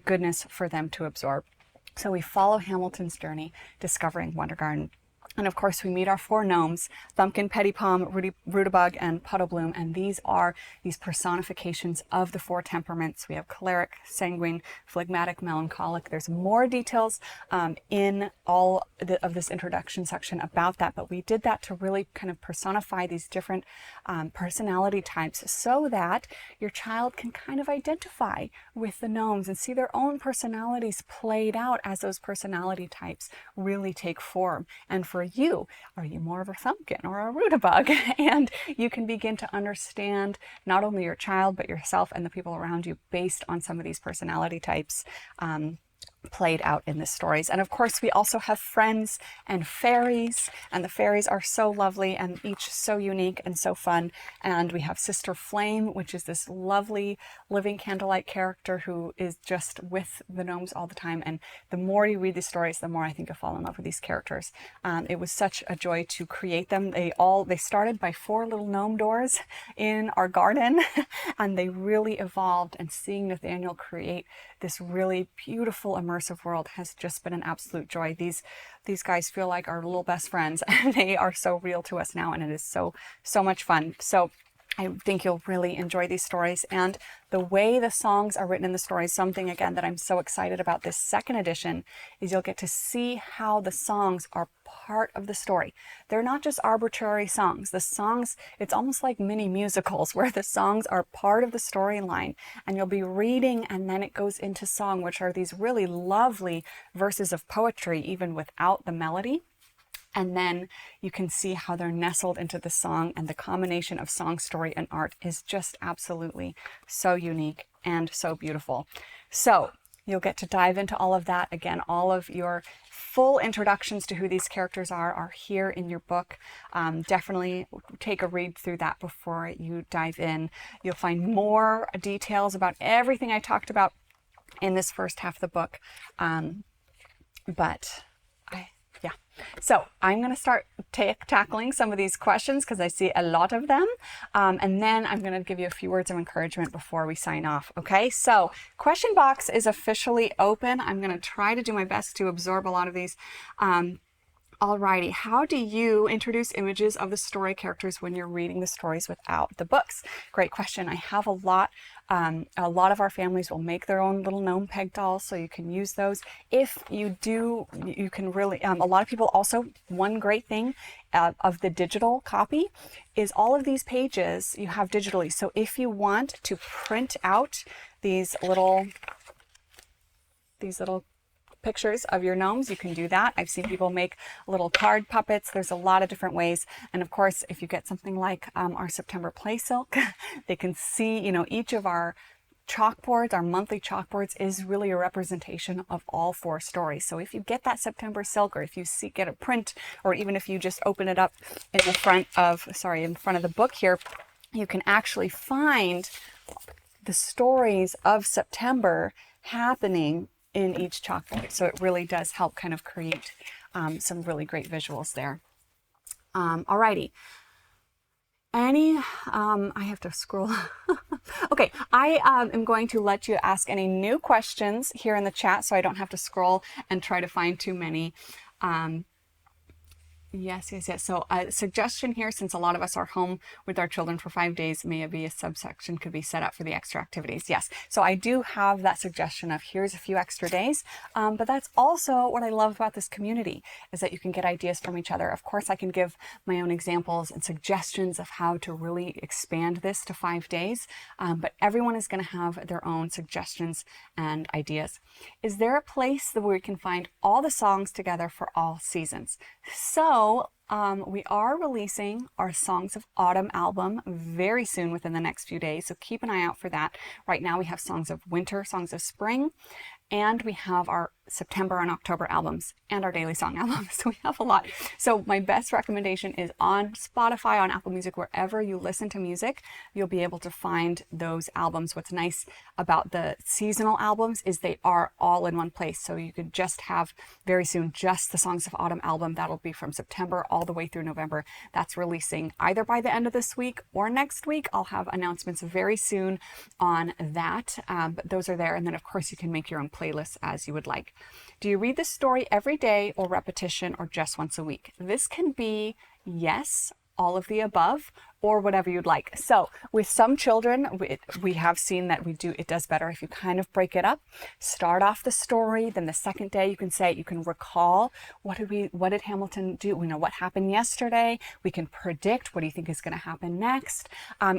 goodness for them to absorb. So we follow Hamilton's journey discovering Wondergarten. And of course, we meet our 4 gnomes, Thumbkin, Pettypalm, Rudabug, and Puddlebloom. And these are these personifications of the 4 temperaments. We have choleric, sanguine, phlegmatic, melancholic. There's more details in all of this introduction section about that. But we did that to really kind of personify these different personality types so that your child can kind of identify with the gnomes and see their own personalities played out as those personality types really take form. And for you, are you more of a Thumbkin or a Rudabug? And you can begin to understand not only your child, but yourself and the people around you based on some of these personality types played out in the stories. And of course, we also have friends and fairies, and the fairies are so lovely and each so unique and so fun. And we have Sister Flame, which is this lovely living candlelight character who is just with the gnomes all the time. And the more you read these stories, the more I think you'll fall in love with these characters. It was such a joy to create them. They started by 4 little gnome doors in our garden, and they really evolved. And seeing Nathaniel create this really beautiful immersive world has just been an absolute joy. These guys feel like our little best friends, and they are so real to us now, and it is so much fun. So I think you'll really enjoy these stories, and the way the songs are written in the stories, something again that I'm so excited about this 2nd edition, is you'll get to see how the songs are part of the story. They're not just arbitrary songs. The songs, it's almost like mini musicals where the songs are part of the storyline, and you'll be reading and then it goes into song, which are these really lovely verses of poetry even without the melody. And then you can see how they're nestled into the song, and the combination of song, story, and art is just absolutely so unique and so beautiful. So you'll get to dive into all of that. Again, all of your full introductions to who these characters are here in your book. Definitely take a read through that before you dive in. You'll find more details about everything I talked about in this first half of the book. So I'm going to start tackling some of these questions because I see a lot of them. And then I'm going to give you a few words of encouragement before we sign off. Okay, so question box is officially open. I'm going to try to do my best to absorb a lot of these. Alrighty, how do you introduce images of the story characters when you're reading the stories without the books? Great question. I have a lot of our families will make their own little gnome peg dolls, so you can use those. If you do, you can really, a lot of people also, one great thing of the digital copy is all of these pages you have digitally. So if you want to print out these little pictures of your gnomes, you can do that. I've seen people make little card puppets. There's a lot of different ways. And of course, if you get something like our September Play Silk, they can see, each of our chalkboards, our monthly chalkboards, is really a representation of all 4 stories. So if you get that September Silk, or if you get a print, or even if you just open it up in front of the book here, you can actually find the stories of September happening in each chalkboard. So it really does help kind of create some really great visuals there. Alrighty. I have to scroll. Okay, I am going to let you ask any new questions here in the chat so I don't have to scroll and try to find too many. Yes. So a suggestion here, since a lot of us are home with our children for 5 days, maybe a subsection could be set up for the extra activities. Yes. So I do have that suggestion of here's a few extra days. But that's also what I love about this community, is that you can get ideas from each other. Of course, I can give my own examples and suggestions of how to really expand this to 5 days. But everyone is going to have their own suggestions and ideas. Is there a place where we can find all the songs together for all seasons? So we are releasing our Songs of Autumn album very soon, within the next few days, so keep an eye out for that. Right now we have Songs of Winter, Songs of Spring, and we have our September and October albums, and our daily song albums. So we have a lot. So my best recommendation is on Spotify, on Apple Music, wherever you listen to music, you'll be able to find those albums. What's nice about the seasonal albums is they are all in one place. So you could just have very soon just the Songs of Autumn album. That'll be from September all the way through November. That's releasing either by the end of this week or next week. I'll have announcements very soon on that. But those are there. And then of course you can make your own playlists as you would like. Do you read the story every day or repetition or just once a week? This can be yes, all of the above, or whatever you'd like. So with some children, we have seen that it does better if you kind of break it up. Start off the story, then the second day you can recall, what did Hamilton do? We know what happened yesterday. We can predict, what do you think is going to happen next?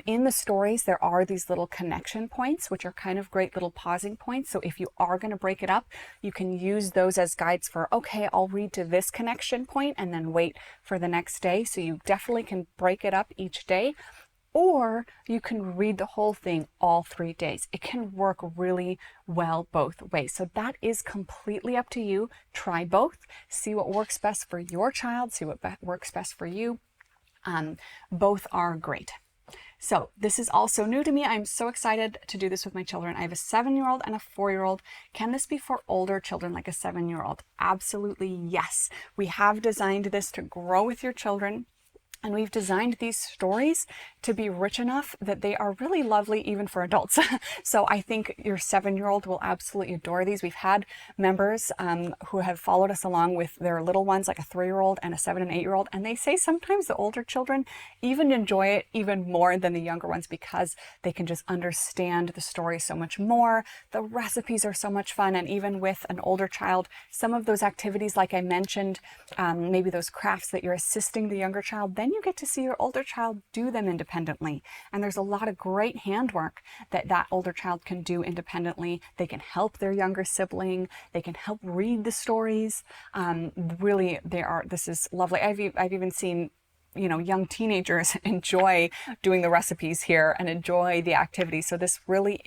In the stories, there are these little connection points, which are kind of great little pausing points. So if you are going to break it up, you can use those as guides for, okay, I'll read to this connection point and then wait for the next day. So you definitely can break it up each day. Or you can read the whole thing all 3 days. It can work really well both ways. So that is completely up to you. Try both. See what works best for your child. See what works best for you. Both are great. So this is also new to me. I'm so excited to do this with my children. I have a 7-year-old and a 4-year-old. Can this be for older children like a 7-year-old? Absolutely yes. We have designed this to grow with your children. And we've designed these stories to be rich enough that they are really lovely even for adults. So I think your 7-year-old will absolutely adore these. We've had members who have followed us along with their little ones, like a 3-year-old and a 7 and 8-year-old. And they say sometimes the older children even enjoy it even more than the younger ones because they can just understand the story so much more. The recipes are so much fun. And even with an older child, some of those activities, like I mentioned, maybe those crafts that you're assisting the younger child, then you get to see your older child do them independently. And there's a lot of great handwork that older child can do independently. They can help their younger sibling. They can help read the stories. Really, this is lovely. I've even seen young teenagers enjoy doing the recipes here and enjoy the activities. So this really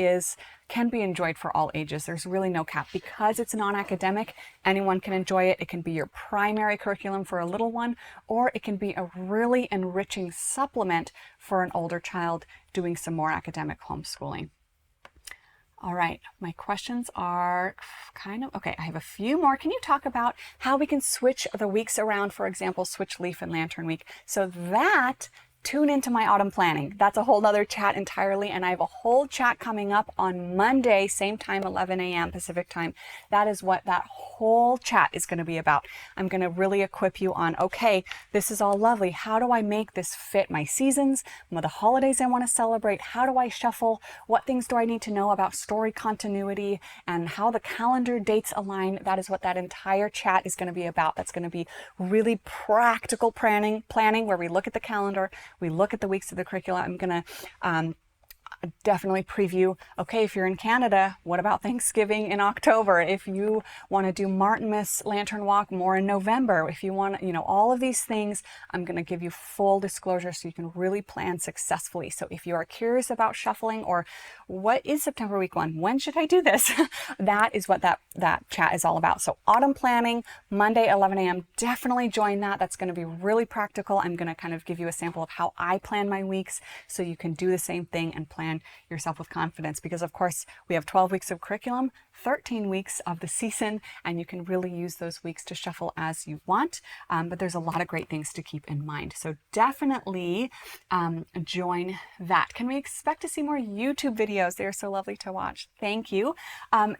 can be enjoyed for all ages. There's really no cap. Because it's non-academic, anyone can enjoy it. It can be your primary curriculum for a little one, or it can be a really enriching supplement for an older child doing some more academic homeschooling. All right, my questions are okay, I have a few more. Can you talk about how we can switch the weeks around, for example, switch leaf and lantern week? So that, tune into my autumn planning. That's a whole nother chat entirely. And I have a whole chat coming up on Monday, same time, 11 a.m. Pacific time. That is what that whole chat is going to be about. I'm going to really equip you on, okay, this is all lovely. How do I make this fit my seasons, the holidays I want to celebrate? How do I shuffle? What things do I need to know about story continuity and how the calendar dates align? That is what that entire chat is going to be about. That's going to be really practical planning where we look at the calendar, we look at the weeks of the curriculum. I'm going to definitely preview, okay, if you're in Canada, what about Thanksgiving in October? If you want to do Martinmas Lantern Walk more in November, if you want, all of these things, I'm going to give you full disclosure so you can really plan successfully. So if you are curious about shuffling or what is September week 1, when should I do this? That is what that chat is all about. So autumn planning, Monday, 11 a.m. Definitely join that. That's going to be really practical. I'm going to kind of give you a sample of how I plan my weeks so you can do the same thing and plan yourself with confidence, because of course we have 12 weeks of curriculum, 13 weeks of the season, and you can really use those weeks to shuffle as you want. But there's a lot of great things to keep in mind. So definitely join that. Can we expect to see more YouTube videos? They are so lovely to watch. Thank you.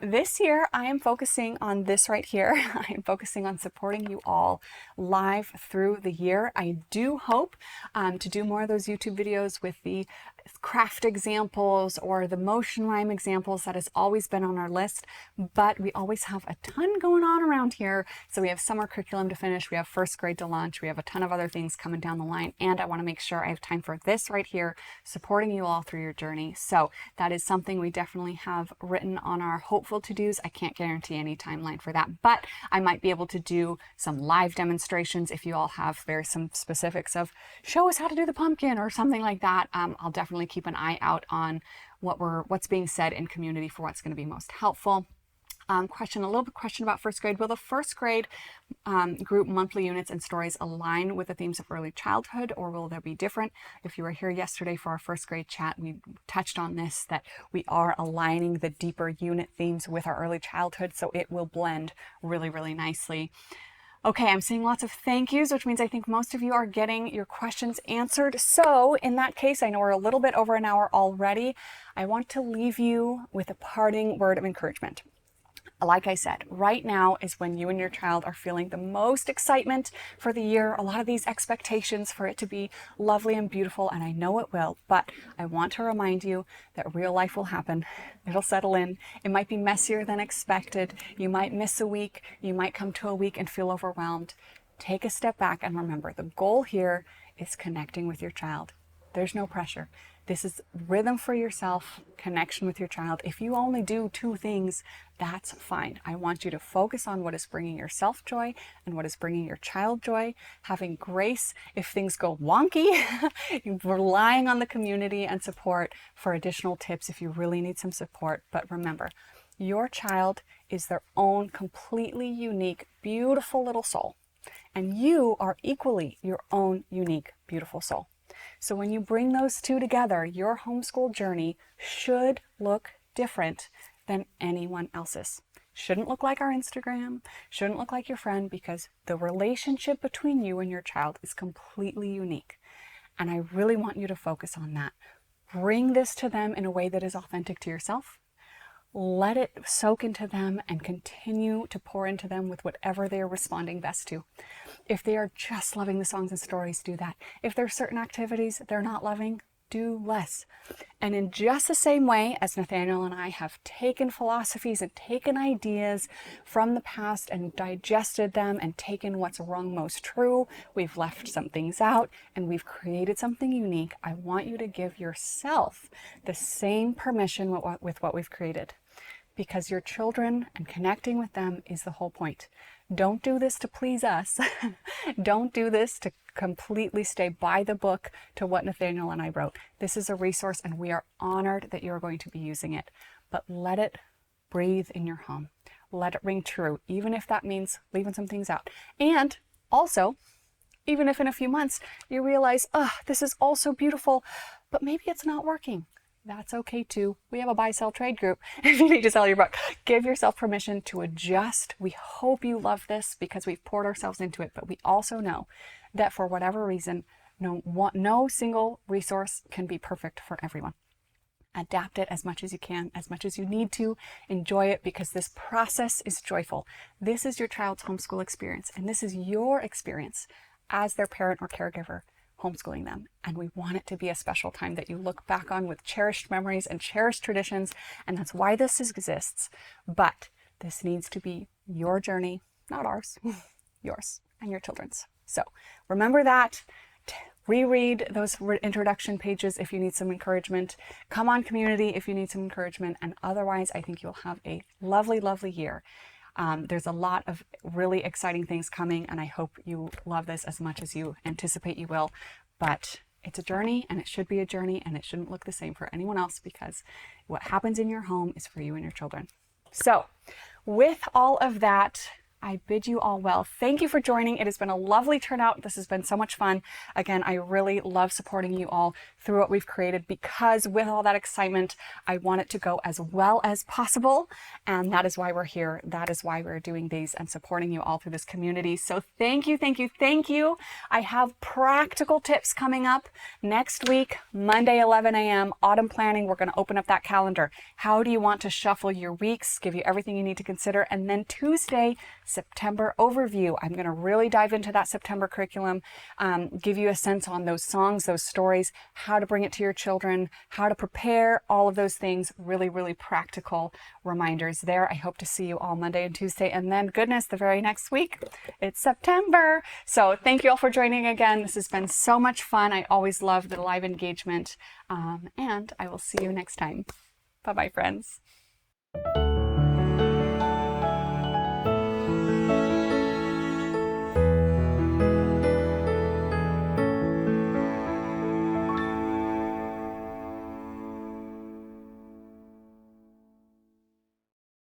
This year I am focusing on this right here. I am focusing on supporting you all live through the year. I do hope to do more of those YouTube videos with the craft examples or the motion rhyme examples. That has always been on our list, but we always have a ton going on around here. So we have summer curriculum to finish, we have first grade to launch, we have a ton of other things coming down the line, and I want to make sure I have time for this right here, supporting you all through your journey. So that is something we definitely have written on our hopeful to-dos. I can't guarantee any timeline for that, but I might be able to do some live demonstrations if you all have some specifics of show us how to do the pumpkin or something like that. I'll definitely keep an eye out on what's being said in community for what's going to be most helpful. Question about first grade. Will the first grade group monthly units and stories align with the themes of early childhood, or will they be different? If you were here yesterday for our first grade chat, we touched on this, that we are aligning the deeper unit themes with our early childhood, so it will blend really, really nicely. Okay, I'm seeing lots of thank yous, which means I think most of you are getting your questions answered. So in that case, I know we're a little bit over an hour already. I want to leave you with a parting word of encouragement. Like I said, right now is when you and your child are feeling the most excitement for the year, a lot of these expectations for it to be lovely and beautiful, and I know it will, but I want to remind you that real life will happen. It'll settle in. It might be messier than expected. You might miss a week. You might come to a week and feel overwhelmed. Take a step back and remember, the goal here is connecting with your child. There's no pressure. This is rhythm for yourself, connection with your child. If you only do 2 things, that's fine. I want you to focus on what is bringing yourself joy and what is bringing your child joy. Having grace if things go wonky, relying on the community and support for additional tips if you really need some support. But remember, your child is their own completely unique, beautiful little soul. And you are equally your own unique, beautiful soul. So when you bring those 2 together, your homeschool journey should look different than anyone else's. Shouldn't look like our Instagram, shouldn't look like your friend, because the relationship between you and your child is completely unique. And I really want you to focus on that. Bring this to them in a way that is authentic to yourself. Let it soak into them and continue to pour into them with whatever they are responding best to. If they are just loving the songs and stories, do that. If there are certain activities they're not loving, do less. And in just the same way as Nathaniel and I have taken philosophies and taken ideas from the past and digested them and taken what's wrong most true, we've left some things out and we've created something unique. I want you to give yourself the same permission with what we've created, because your children and connecting with them is the whole point. Don't do this to please us. Don't do this to completely stay by the book to what Nathaniel and I wrote. This is a resource and we are honored that you're going to be using it. But let it breathe in your home. Let it ring true, even if that means leaving some things out. And also, even if in a few months you realize, this is also beautiful, but maybe it's not working. That's okay too. We have a buy, sell, trade group. If you need to sell your book, give yourself permission to adjust. We hope you love this because we've poured ourselves into it, but we also know that for whatever reason, no single resource can be perfect for everyone. Adapt it as much as you can, as much as you need to. Enjoy it, because this process is joyful. This is your child's homeschool experience, and this is your experience as their parent or caregiver homeschooling them. And we want it to be a special time that you look back on with cherished memories and cherished traditions. And that's why this exists. But this needs to be your journey, not ours, yours and your children's. So remember that. Reread those introduction pages if you need some encouragement. Come on community if you need some encouragement. And otherwise, I think you'll have a lovely, lovely year. There's a lot of really exciting things coming, and I hope you love this as much as you anticipate you will. But it's a journey, and it should be a journey, and it shouldn't look the same for anyone else, because what happens in your home is for you and your children. So with all of that, I bid you all well. Thank you for joining. It has been a lovely turnout. This has been so much fun. Again, I really love supporting you all through what we've created, because with all that excitement, I want it to go as well as possible. And that is why we're here. That is why we're doing these and supporting you all through this community. So thank you, thank you, thank you. I have practical tips coming up next week, Monday, 11 a.m., autumn planning. We're going to open up that calendar. How do you want to shuffle your weeks? Give you everything you need to consider. And then Tuesday, September overview. I'm going to really dive into that September curriculum, give you a sense on those songs, those stories, how to bring it to your children, how to prepare, all of those things. Really, really practical reminders there. I hope to see you all Monday and Tuesday. And then goodness, the very next week, it's September. So thank you all for joining again. This has been so much fun. I always love the live engagement. And I will see you next time. Bye-bye, friends.